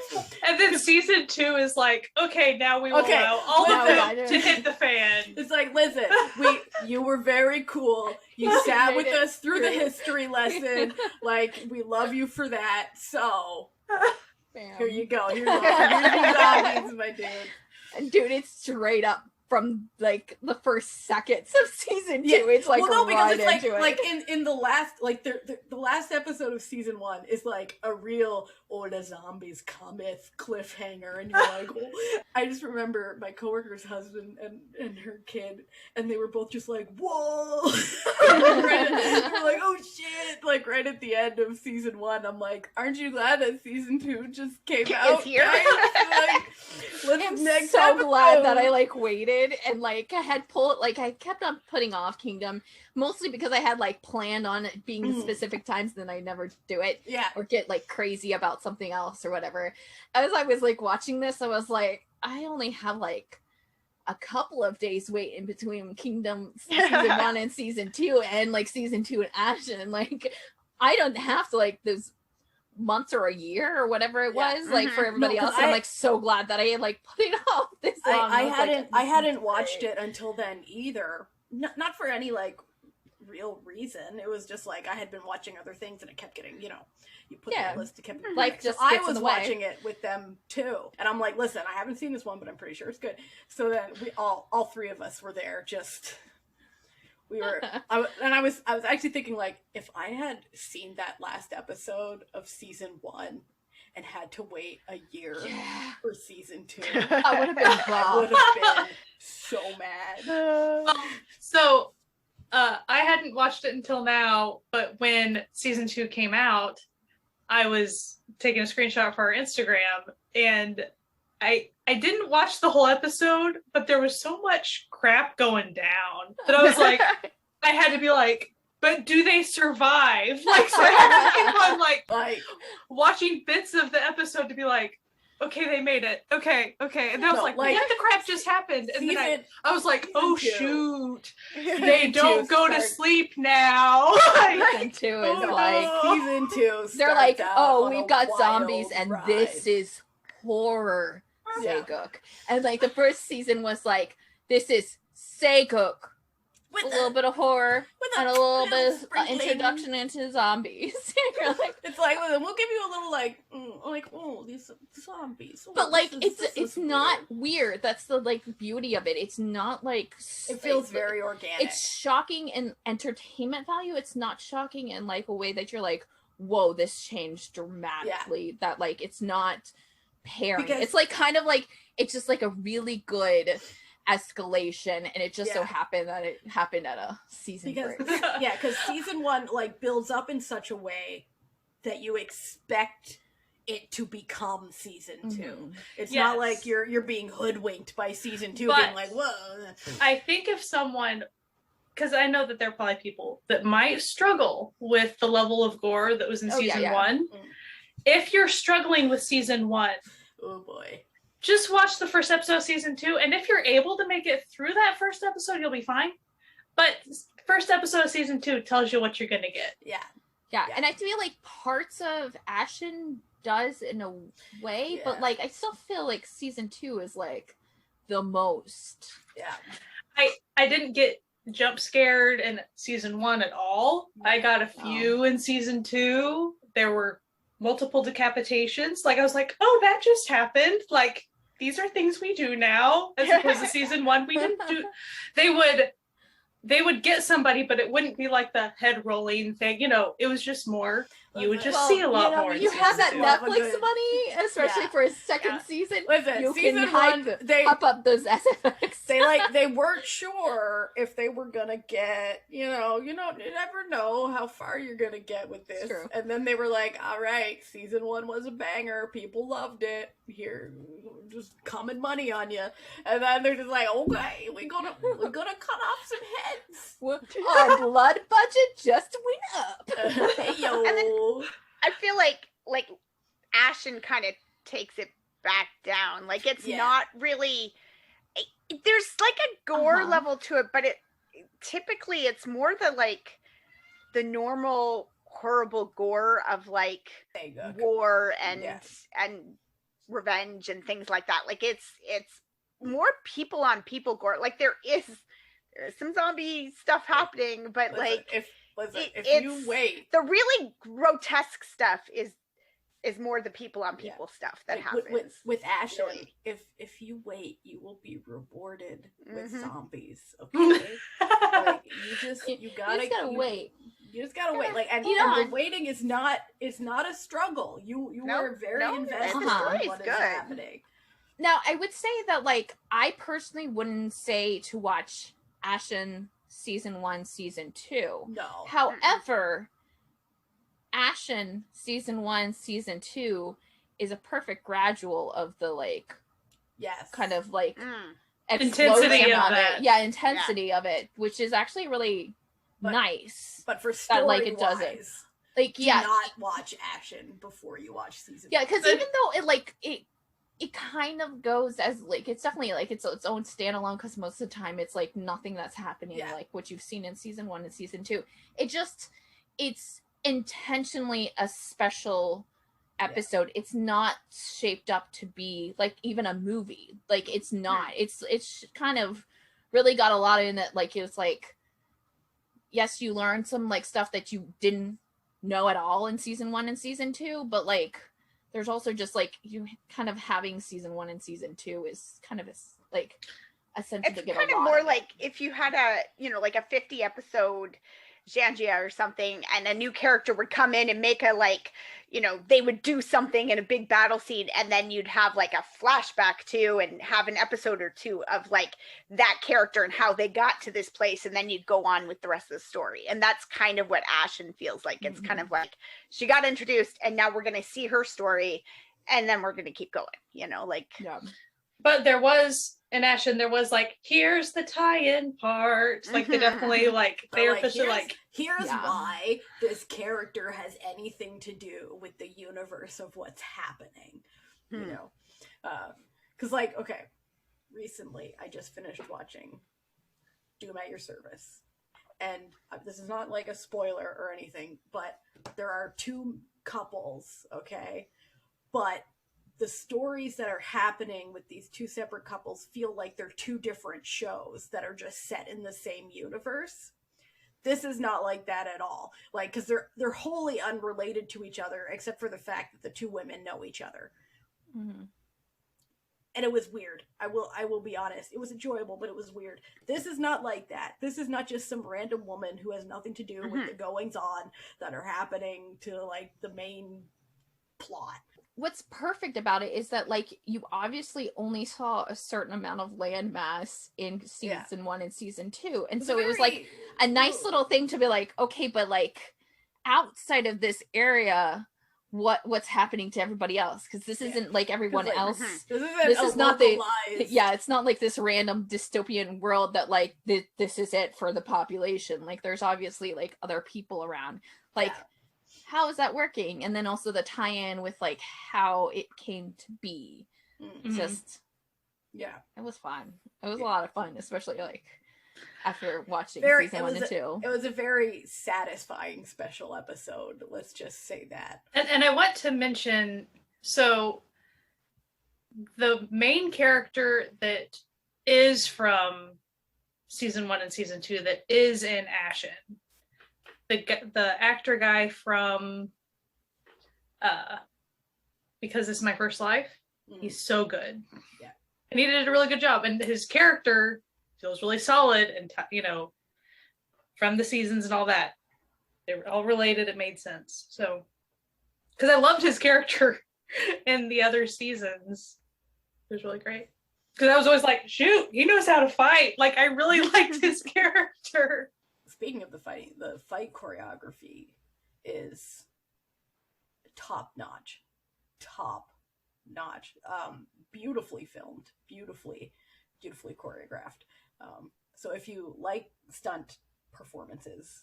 And then season 2 is like, okay, now we will allow all of them to hit the fan. It's like, listen, you were very cool. You sat with us through the history lesson. Like, we love you for that. So, here you go. Here's the zombies, my dude. And dude, it's straight up from like the first seconds of season 2. It's like, well, no, because it's into like in the last, like the last episode of season 1 is like a real the zombies cometh cliffhanger, and you're like, I just remember my coworker's husband and her kid, and they were both just like, whoa. They were like, oh shit, like right at the end of season 1. I'm like, aren't you glad that season 2 just came out here? Like, I'm so glad that I like waited and like I had I kept on putting off Kingdom, mostly because I had like planned on it being specific times, then I never do it, or get like crazy about something else or whatever. As I was like watching this, I was like, I only have like a couple of days wait in between Kingdom season 1 and season 2, and like season 2 and Ashin. Like, I don't have to like those months or a year or whatever it was like for everybody else. I'm like so glad that I had like put it off this long. I hadn't watched it until then either. Not for any like real reason. It was just like I had been watching other things and it kept getting, you know, you put the list to keep like just so I was watching it with them too, and I'm like, listen, I haven't seen this one, but I'm pretty sure it's good. So then we all three of us were there. I was actually thinking, like, if I had seen that last episode of season 1 and had to wait a year for season 2, I would have been I would have been so mad. So I hadn't watched it until now, but when season 2 came out, I was taking a screenshot for our Instagram, and I didn't watch the whole episode, but there was so much crap going down that I was like, I had to be like, but do they survive? Like, so I had to keep on like watching bits of the episode to be like, okay, they made it. Okay. And then I was like, what the crap just happened? And then I was like, oh shoot, they don't go to sleep now. Season 2 is season 2. They're like, oh, we've got zombies, and this is horror, Saeguk. And like the first season was like, this is Saeguk. With a little bit of horror and a little bit of introduction into zombies. Like, it's like, we'll give you a little oh, these zombies. But like, it's not weird. That's the like beauty of it. It's not like it feels very organic. It's shocking in entertainment value. It's not shocking in like a way that you're like, whoa, this changed dramatically. That like it's not pairing. Because- It's like kind of like it's just like a really good escalation, and it just so happened that it happened at a season break. Because season 1 like builds up in such a way that you expect it to become season 2. It's not like you're being hoodwinked by season 2, being like, whoa. I think if someone, because I know that there are probably people that might struggle with the level of gore that was in season 1. If you're struggling with season 1, oh boy, just watch the first episode of season 2, and if you're able to make it through that first episode, you'll be fine. But first episode of season 2 tells you what you're gonna get. Yeah, and I feel like parts of Ashin does in a way, but like I still feel like season 2 is like the most. Yeah. I didn't get jump scared in season 1 at all. I got a few in season 2. There were multiple decapitations. Like I was like, oh, that just happened. Like these are things we do now, as opposed to season 1. We didn't do. They would get somebody, but it wouldn't be like the head rolling thing. You know, it was just more. You would just see a lot more. You have that Netflix money, especially for a second season. Listen, you season can 1, they pop up those SFX. they weren't sure if they were gonna get, you never know how far you're gonna get with this. True. And then they were like, all right, season 1 was a banger, people loved it. Here, just coming money on you. And then they're just like, okay, we're gonna cut off some heads. Our blood budget just went up. Hey yo. And then I feel like Ashin kind of takes it back down. Like it's not really. There's like a gore level to it, but typically it's more the normal horrible gore of like war and revenge and things like that. Like it's more people on people gore. Like there is some zombie stuff happening, but if you wait, the really grotesque stuff is more the people on people stuff that happens. With Ashin, really. If you wait, you will be rewarded with zombies. Okay, you gotta wait. You just gotta wait. Like, and the waiting is not a struggle. You are very invested in what is happening. Now, I would say that I personally wouldn't say to watch Ashin season 1, season 2. No. However, Ashin season 1, season 2 is a perfect gradual of the kind of intensity of it. Yeah, intensity of it, which is actually really nice. But for story it doesn't. Do not watch Ashin before you watch season 1. Yeah, because even though it kind of goes as it's definitely it's its own standalone, because most of the time it's nothing that's happening like what you've seen in season 1 and season 2. It's intentionally a special episode. It's not shaped up to be even a movie. It's not. It's kind of really got a lot in it. It's yes, you learn some stuff that you didn't know at all in season 1 and season 2, but there's also just you kind of having season 1 and season 2 is kind of essential to get a lot. It's kind of more if you had a 50 episode Jangia or something, and a new character would come in and make they would do something in a big battle scene, and then you'd have a flashback to and have an episode or two of that character and how they got to this place, and then you'd go on with the rest of the story. And that's kind of what Ashin feels like. It's kind of she got introduced, and now we're going to see her story, and then we're going to keep going, Yeah. But there was in Ashin, there was here's the tie-in part. They definitely they're officially here's why this character has anything to do with the universe of what's happening. You know, because recently I just finished watching Doom at Your Service, and this is not a spoiler or anything, but there are two couples, okay, but the stories that are happening with these two separate couples feel like they're two different shows that are just set in the same universe. This is not like that at all. Because they're wholly unrelated to each other, except for the fact that the two women know each other. Mm-hmm. And it was weird. I will be honest. It was enjoyable, but it was weird. This is not like that. This is not just some random woman who has nothing to do with the goings on that are happening to the main plot. what's perfect about it is that like you obviously only saw a certain amount of land mass in season 1 and season 2, and so it was like a nice little thing to be like, okay, but like outside of this area, what's happening to everybody else, because this isn't like everyone else. This is not it's not like this random dystopian world that like this is it for the population. Like there's obviously like other people around, like how is that working? And then also the tie-in with like how it came to be. Just it was fun. It was a lot of fun, especially like after watching season 1 and 2. It was a very satisfying special episode. Let's just say that. And I want to mention, so the main character that is from season 1 and season 2 that is in Ashin, the actor guy from Because This Is My First Life, he's so good. Yeah. And he did a really good job. And his character feels really solid, and from the seasons and all that. They were all related. It made sense. So, because I loved his character in the other seasons. It was really great. Because I was always like, shoot, he knows how to fight. Like, I really liked his character. Speaking of the fight choreography is top notch. Beautifully filmed, beautifully choreographed. So if you like stunt performances,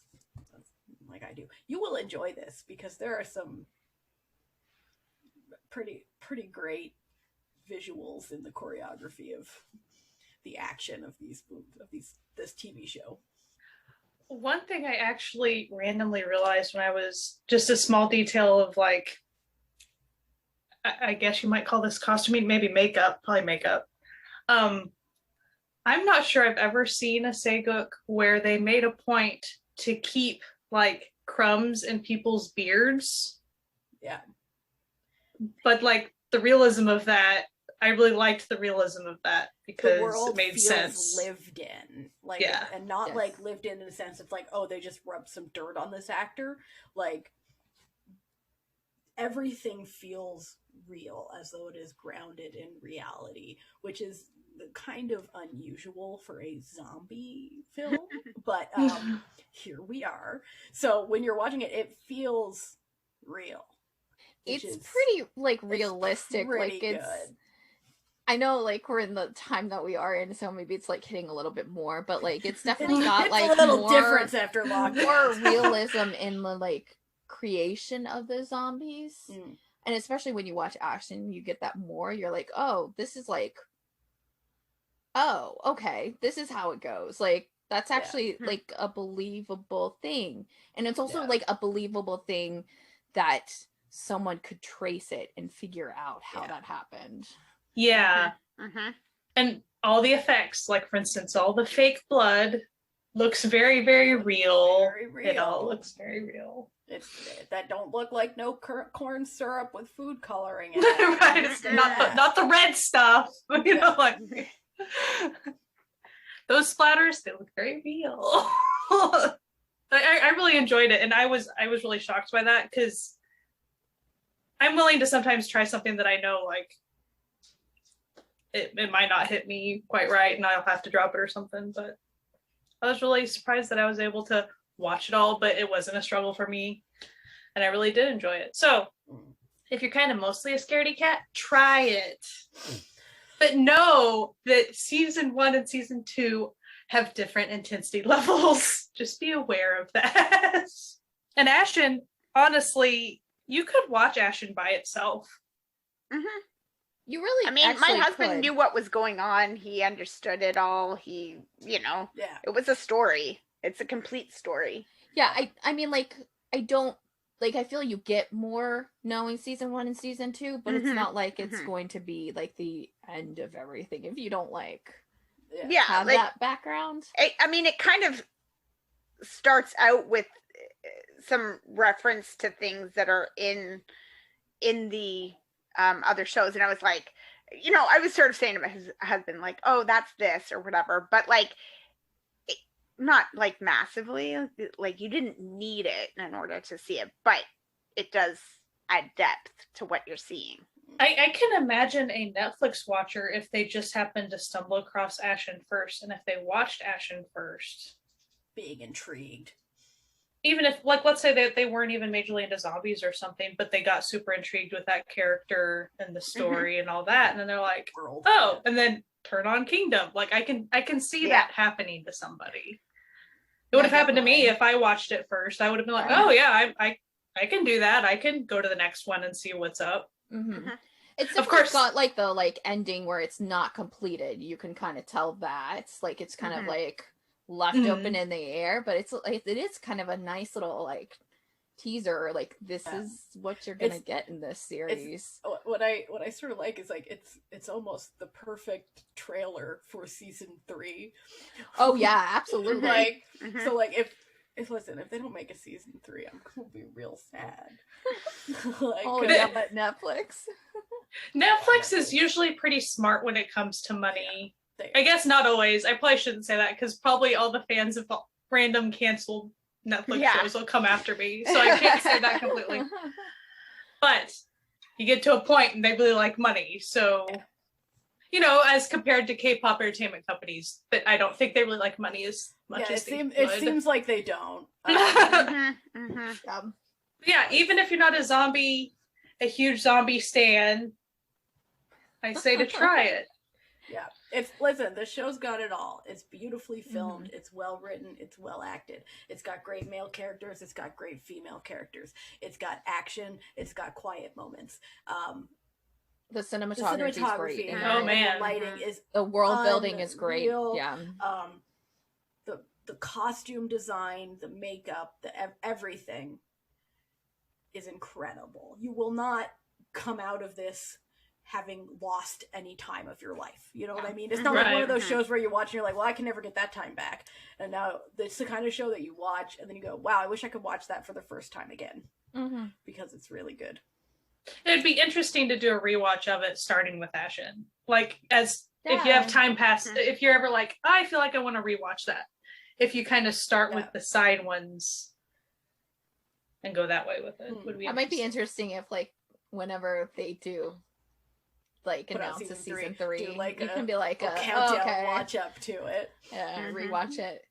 like I do, you will enjoy this, because there are some pretty great visuals in the choreography of the action of this TV show. One thing I actually randomly realized when I was, just a small detail of like, I guess you might call this costuming, maybe makeup, probably makeup. I'm not sure I've ever seen a Sageuk where they made a point to keep like crumbs in people's beards. Yeah. But like the realism of that, I really liked the realism of that, because the world it made feels sense. lived in, like, and not like lived in the sense of like, oh, they just rubbed some dirt on this actor. Like, everything feels real, as though it is grounded in reality, which is kind of unusual for a zombie film. But here we are. So when you're watching it, it feels real. It's pretty like realistic. Like it's good. I know like we're in the time that we are in, so maybe it's like hitting a little bit more, but like it's definitely got like a little more difference after lockdown. More realism in the like creation of the zombies. And especially when you watch Ashin, you get that more. You're like, oh, this is like, oh, okay, this is how it goes. Like, that's actually like a believable thing. And it's also like a believable thing that someone could trace it and figure out how that happened. Yeah. And all the effects, like for instance, all the fake blood looks very, very real. Very real. It all looks very real. That don't look like no corn syrup with food coloring in it. Right, it's not the red stuff. You know, like those splatters, they look very real. I really enjoyed it, and I was really shocked by that, because I'm willing to sometimes try something that I know like it might not hit me quite right, and I'll have to drop it or something. But I was really surprised that I was able to watch it all, but it wasn't a struggle for me, and I really did enjoy it. So if you're kind of mostly a scaredy cat, try it, but know that season 1 and season 2 have different intensity levels. Just be aware of that. And Ashin, honestly, you could watch Ashin by itself. You really, I mean, my husband knew what was going on. He understood it all. He, it was a story. It's a complete story. Yeah, I mean, like, I don't, like, I feel you get more knowing season 1 and season 2, but it's not like it's going to be, like, the end of everything if you don't, like, have like, that background. I mean, it kind of starts out with some reference to things that are in the other shows, and I was like, I was sort of saying to my husband, like, oh, that's this, or whatever, but, like, not like massively, like you didn't need it in order to see it, but it does add depth to what you're seeing. I can imagine a Netflix watcher if they just happened to stumble across Ashin first, and if they watched Ashin first, being intrigued. Even if, like, let's say that they weren't even majorly into zombies or something, but they got super intrigued with that character and the story and all that, and then they're like, World. oh, and then turn on Kingdom. Like, I can see that happening to somebody. It would have happened to me if I watched it first. I would have been like, oh yeah, I can do that. I can go to the next one and see what's up. Mm-hmm. It's of course got like the like ending where it's not completed. You can kind of tell that like it's kind of like left open in the air, but it's like it is kind of a nice little like teaser. Like this is what you're gonna get in this series. What I sort of like is like it's almost the perfect trailer for season 3. Oh yeah, absolutely. Like so like if they don't make a season 3, I'm gonna be real sad. Like, oh yeah, but Netflix is usually pretty smart when it comes to money. I guess not always. I probably shouldn't say that because probably all the fans of random canceled Netflix shows will come after me. So I can't say that completely. But you get to a point and they really like money. So, you know, as compared to K-pop entertainment companies, that I don't think they really like money as much as it seems like they don't. Yeah, even if you're not a huge zombie stan, I say to try it. Yeah. Listen, the show's got it all. It's beautifully filmed, it's well written, it's well acted. It's got great male characters, it's got great female characters. It's got action, it's got quiet moments. The cinematography is great. Oh man. The lighting is the world building is great. Yeah. The costume design, the makeup, everything is incredible. You will not come out of this having lost any time of your life. You know what I mean? It's not like one of those shows where you watch and you're like, well, I can never get that time back. And now it's the kind of show that you watch and then you go, wow, I wish I could watch that for the first time again. Because it's really good. It'd be interesting to do a rewatch of it starting with Ashin. Like, if you have time pass, if you're ever like, I feel like I want to rewatch that. If you kind of start with the side ones and go that way with it. Would be that might be interesting if like whenever they do like announce a season 3, like you can be like a countdown, watch up to it. Rewatch it.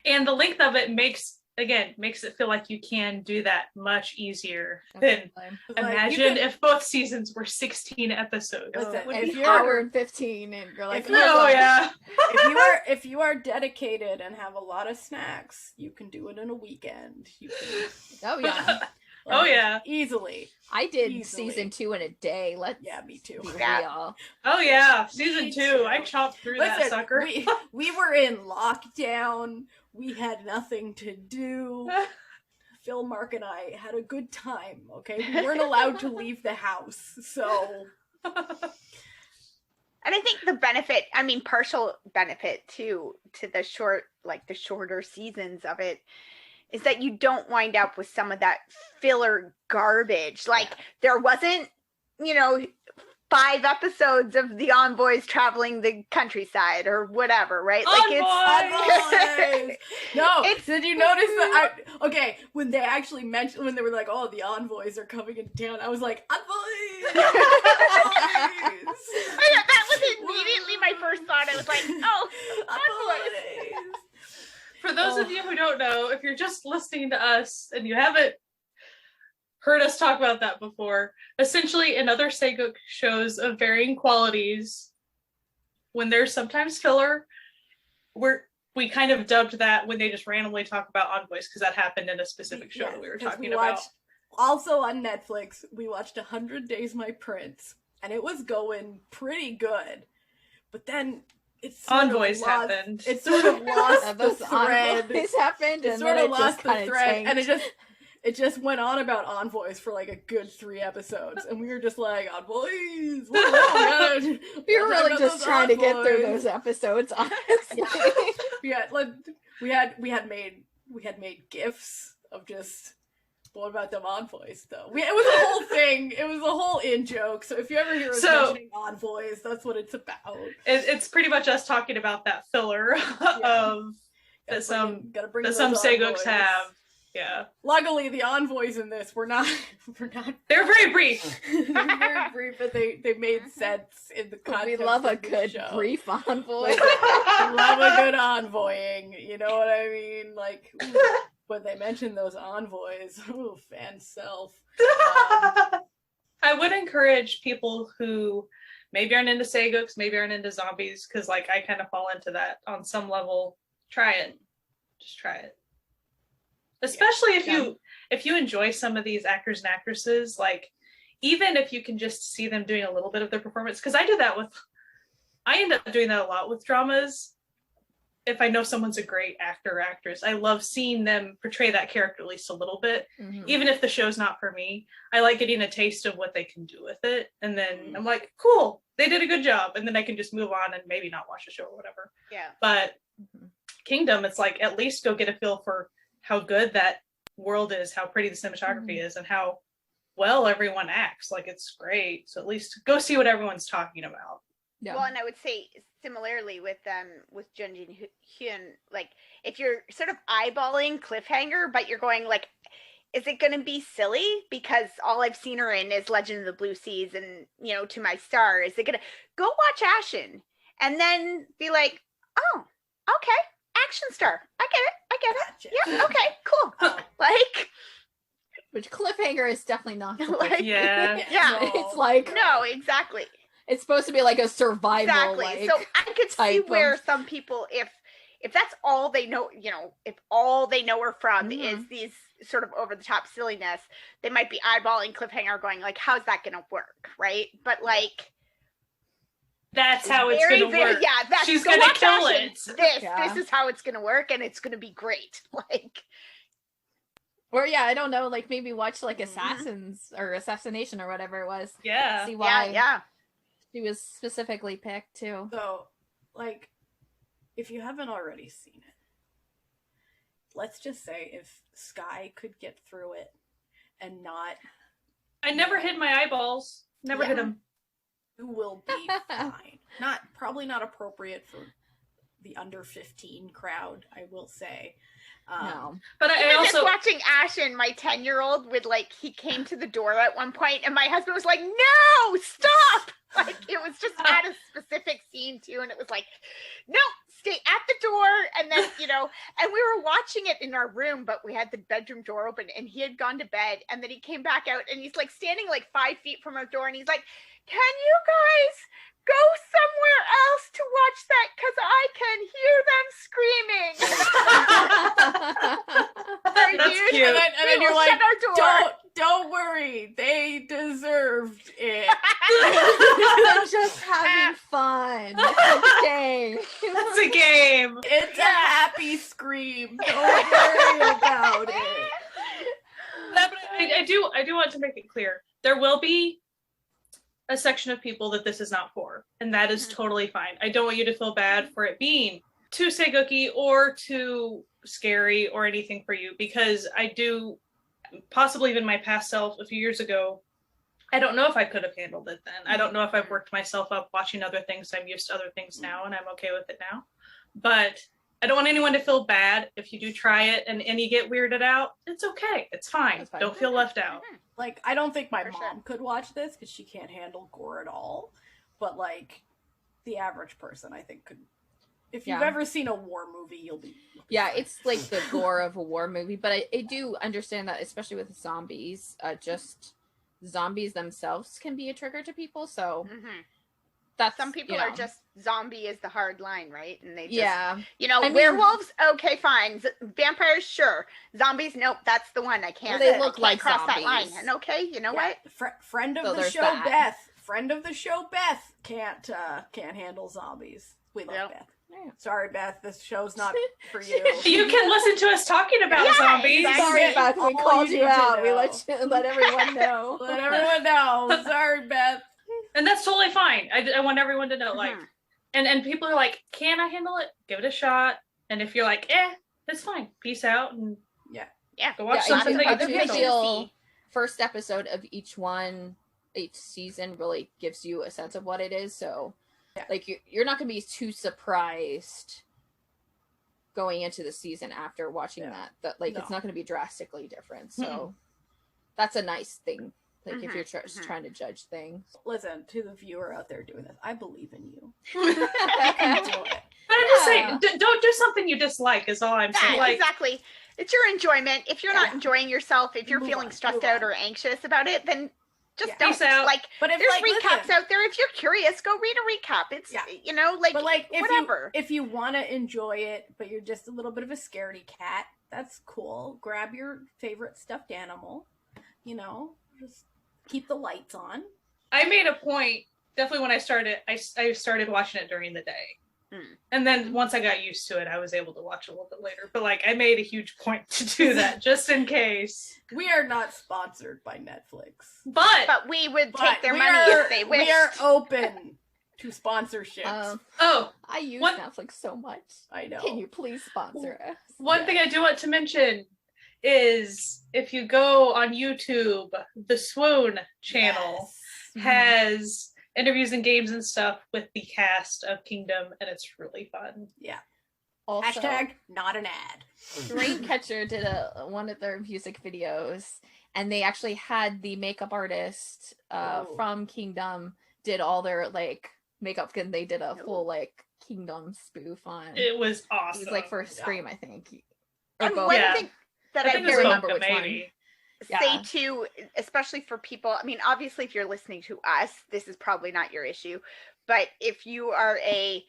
And the length of it makes it feel like you can do that much easier than imagine if both seasons were 16 episodes. Listen, if you're hour and 15 and you're like, if you are dedicated and have a lot of snacks, you can do it in a weekend. You can, easily. I did season 2 in a day. Me too. Be real. Oh yeah, season 2. I chopped through that sucker. we were in lockdown. We had nothing to do. Phil, Mark, and I had a good time, okay? We weren't allowed to leave the house, so... And I think the benefit, partial benefit to the shorter seasons of it, is that you don't wind up with some of that filler garbage. Like, there wasn't, 5 episodes of the envoys traveling the countryside or whatever, right? Envoys! No, did you notice that? When they actually mentioned, when they were like, oh, the envoys are coming into town, I was like, envoys! That was immediately my first thought. I was like, oh, envoys! For those of you who don't know, if you're just listening to us and you haven't heard us talk about that before, essentially in other Seiyuk shows of varying qualities, when there's sometimes filler, we kind of dubbed that when they just randomly talk about envoys, because that happened in a specific show that we were talking about. Also on Netflix, we watched 100 Days My Prince, and it was going pretty good. But then envoys happened. It sort of lost the thread. Envoys happened, and sort then of lost the thread, tanked. and it just went on about envoys for like a good 3 episodes, and we were just like, envoys. We were really just trying to get through those episodes, honestly. We had made gifs of just. What about them envoys, though? It was a whole thing. It was a whole in-joke. So if you ever hear us mentioning envoys, that's what it's about. It's pretty much us talking about that filler of that some Seiyuks have Yeah. Luckily, the envoys in this were not. They're very brief. They're very brief, but they made sense in the context. We love a of the good show. brief envoy. Like, we love a good envoying. You know what I mean? Like, ooh, when they mentioned those envoys, ooh, fan self. I would encourage people who maybe aren't into Sagoks, maybe aren't into zombies, because like I kind of fall into that on some level. Try it. Just try it. Especially if you enjoy some of these actors and actresses, like even if you can just see them doing a little bit of their performance, because I end up doing that a lot with dramas. If I know someone's a great actor or actress, I love seeing them portray that character at least a little bit. Mm-hmm. Even if the show's not for me, I like getting a taste of what they can do with it. And then I'm like, cool, they did a good job. And then I can just move on and maybe not watch the show or whatever. Yeah. But Kingdom, it's like, at least go get a feel for how good that world is, how pretty the cinematography is, and how well everyone acts. Like, it's great. So at least go see what everyone's talking about. Yeah. Well, and I would say similarly with Jun Jin Hyun, like if you're sort of eyeballing Cliffhanger, but you're going like, is it going to be silly because all I've seen her in is Legend of the Blue Seas and To My Star? Is it going to go watch Ashin and then be like, oh, okay, action star, I get it. Gotcha. Yeah, okay, cool. Like, which Cliffhanger is definitely not. Like, yeah. No. It's like no, exactly. It's supposed to be like a survival. Exactly. Like, so I could see where some people, if that's all they know, if all they know her from is these sort of over the top silliness, they might be eyeballing Cliffhanger, going like, "How's that going to work?" Right? But like, that's how it's going to work. Yeah, she's going to kill it. This is how it's going to work, and it's going to be great. Like. Or I don't know, like maybe watch like Assassins or Assassination or whatever it was. Yeah. See why. Yeah. She was specifically picked too. So, like, if you haven't already seen it, let's just say if Sky could get through it and not... I never hid my eyeballs. Never hid them. You will be fine. Probably not appropriate for the under 15 crowd, I will say. No. But I also just watching Ashin, my 10-year-old, he came to the door at one point and my husband was like, "No, stop!" Like, it was just at a specific scene too, and it was like, "No, stay at the door." And then, and we were watching it in our room, but we had the bedroom door open and he had gone to bed, and then he came back out and he's like standing like 5 feet from our door and he's like, "Can you guys go somewhere else to watch that, because I can hear them screaming." That's cute. And then you're like, don't worry, they deserved it. They're just having fun. It's a game. That's a game. It's a happy scream. Don't worry about it. But I do want to make it clear. There will be a section of people that this is not for, and that is totally fine. I don't want you to feel bad for it being too Sagoki or too scary or anything for you, because I do, possibly even my past self a few years ago, I don't know if I could have handled it then. I don't know if I've worked myself up watching other things. I'm used to other things now, and I'm okay with it now. But I don't want anyone to feel bad if you do try it and you get weirded out. It's okay. It's fine. Don't feel left out. Like, I don't think my mom could watch this because she can't handle gore at all. But, like, the average person, I think, could. If you've ever seen a war movie, you'll be. Yeah, it's like the gore of a war movie. But I do understand that, especially with zombies, just zombies themselves can be a trigger to people. So that's, some people are just, zombie is the hard line, right? And they just, I mean, werewolves, okay, fine. Vampires, sure. Zombies, nope, that's the one. I can't. They look like cross zombies. that line. And okay, you know what? Friend of So the there's show, that. Beth. Friend of the show, Beth can't handle zombies. We love Beth. Yeah. Sorry, Beth. This show's not for you. You can listen to us talking about zombies. exactly. Sorry, Beth. We All called you you need to out. We know. let everyone know. Let everyone know. Sorry, Beth. And that's totally fine. I want everyone to know, like, and people are like, can I handle it? Give it a shot. And if you're like, it's fine. Peace out. And go watch something that you can handle. First episode of each season really gives you a sense of what it is. So, like, you're not going to be too surprised going into the season after watching that like it's No. not going to be drastically different. So that's a nice thing. Like if you're trying to judge things. Listen, to the viewer out there doing this, I believe in you. You can do it. But I'm just saying, don't do something you dislike is all I'm saying. Yeah, Like, exactly. It's your enjoyment. If you're not enjoying yourself, if you're Move feeling on, stressed move out on. or anxious about it, then just Peace don't. out. Like, But if there's like, recaps listen, out there. If you're curious, go read a recap. It's, you know, like, but like whatever. if you want to enjoy it, but you're just a little bit of a scaredy cat, that's cool. Grab your favorite stuffed animal, you know, just keep the lights on. I made a point, definitely when I started watching it during the day. And then once I got used to it, I was able to watch a little bit later. But like, I made a huge point to do that just in case. We are not sponsored by Netflix, But we would take their money if they wished. We are open to sponsorships. I use Netflix so much. I know. Can you please sponsor us? One thing I do want to mention is if you go on YouTube, the Swoon channel has interviews and games and stuff with the cast of Kingdom, and it's really fun. Yeah. Also, Hashtag not an ad. Dreamcatcher did one of their music videos, and they actually had the makeup artist from Kingdom did all their like makeup, and they did a full like Kingdom spoof on. It was awesome. It was like for Scream, I think. And one thing that I can't remember which one. Say too, especially for people, I mean, obviously if you're listening to us, this is probably not your issue, but if you are a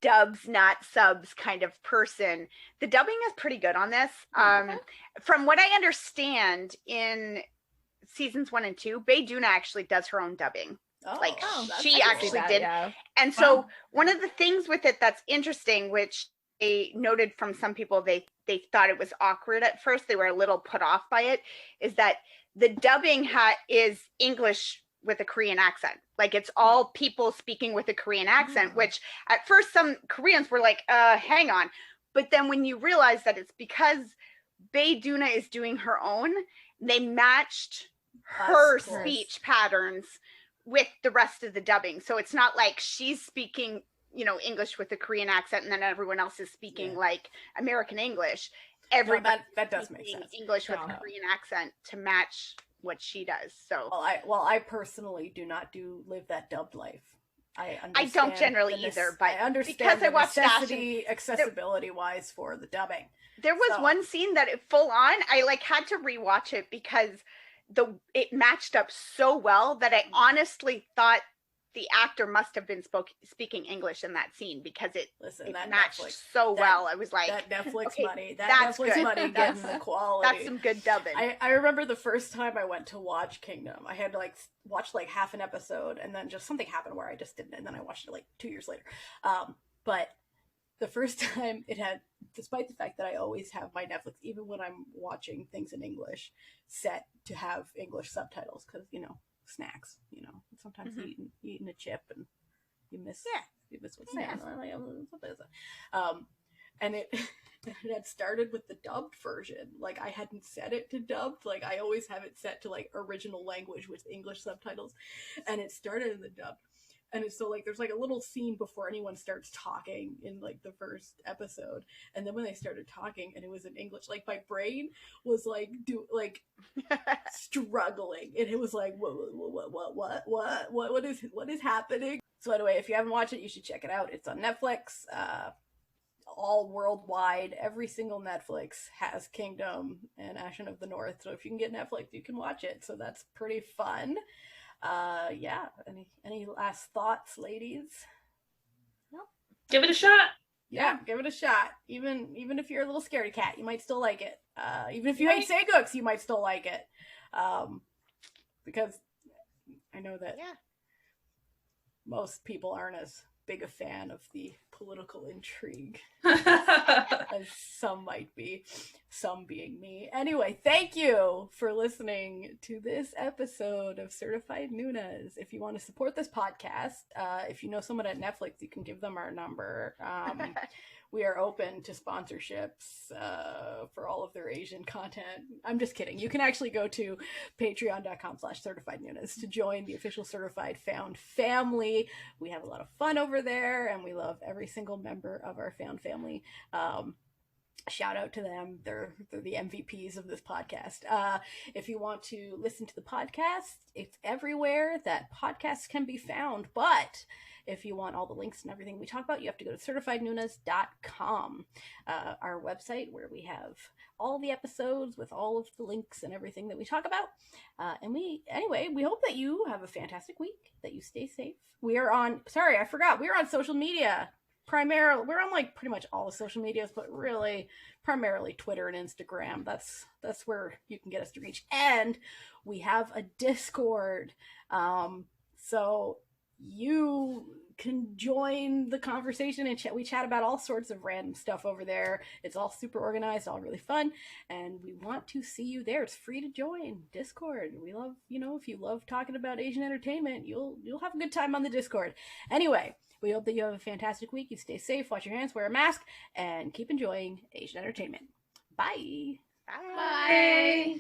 dubs not subs kind of person, the dubbing is pretty good on this. From what I understand, in seasons 1 and 2, Bae Doona actually does her own dubbing. She actually did. And so one of the things with it that's interesting, which they noted from some people, they thought it was awkward at first. They were a little put off by it, is that the dubbing is English with a Korean accent. Like, it's all people speaking with a Korean accent, which at first some Koreans were like, hang on. But then when you realize that it's because Bae Doona is doing her own, they matched her speech patterns with the rest of the dubbing. So it's not like she's speaking, you know, English with a Korean accent and then everyone else is speaking like American English. Everybody that does make sense. English with a Korean accent to match what she does. So I personally do not live that dubbed life. I don't generally either, but I understand because I watched necessity, accessibility wise for the dubbing. There was one scene that full on, I like had to rewatch it because it matched up so well that I honestly thought the actor must have been speaking English in that scene because it matched Netflix, so well. I was like, that Netflix money, that's Netflix good. money getting the quality. That's some good dubbing. I remember the first time I went to watch Kingdom, I had to like watch like half an episode, and then just something happened where I just didn't, and then I watched it like 2 years later. But the first time it had, despite the fact that I always have my Netflix, even when I'm watching things in English, set to have English subtitles, because, you know, snacks, you know, sometimes eating a chip and you miss what's there. And it had started with the dubbed version. Like, I hadn't set it to dubbed. Like, I always have it set to like original language with English subtitles, and it started in the dubbed. And it's so like there's like a little scene before anyone starts talking in like the first episode, and then when they started talking and it was in English, like my brain was like struggling, and it was like what is happening? So anyway, if you haven't watched it, you should check it out. It's on Netflix, all worldwide. Every single Netflix has Kingdom and Ashin of the North, so if you can get Netflix, you can watch it. So that's pretty fun. Any last thoughts, ladies? No. Give it a shot. Yeah, give it a shot. Even if you're a little scaredy cat, you might still like it. Even if you hate Saegooks, you might still like it. Because I know that most people aren't as big a fan of the political intrigue as some might be, some being me. Anyway, thank you for listening to this episode of Certified Nunas. If you want to support this podcast, if you know someone at Netflix, you can give them our number. We are open to sponsorships for all of their Asian content. I'm just kidding. You can actually go to patreon.com/certifiednunas to join the official Certified Found family. We have a lot of fun over there, and we love every single member of our Found family. shout out to them. They're the MVPs of this podcast. If you want to listen to the podcast, it's everywhere that podcasts can be found. But if you want all the links and everything we talk about, you have to go to certifiednunas.com, our website where we have all the episodes with all of the links and everything that we talk about. We hope that you have a fantastic week, that you stay safe. We are on social media. Primarily, we're on like pretty much all the social medias, but really primarily Twitter and Instagram. That's where you can get us to reach. And we have a Discord. So you can join the conversation and we chat about all sorts of random stuff over there. It's all super organized, all really fun, and we want to see you there. It's free to join Discord. We love, if you love talking about Asian entertainment, you'll have a good time on the Discord. Anyway, we hope that you have a fantastic week. You stay safe, wash your hands, wear a mask, and keep enjoying Asian entertainment. Bye. Bye.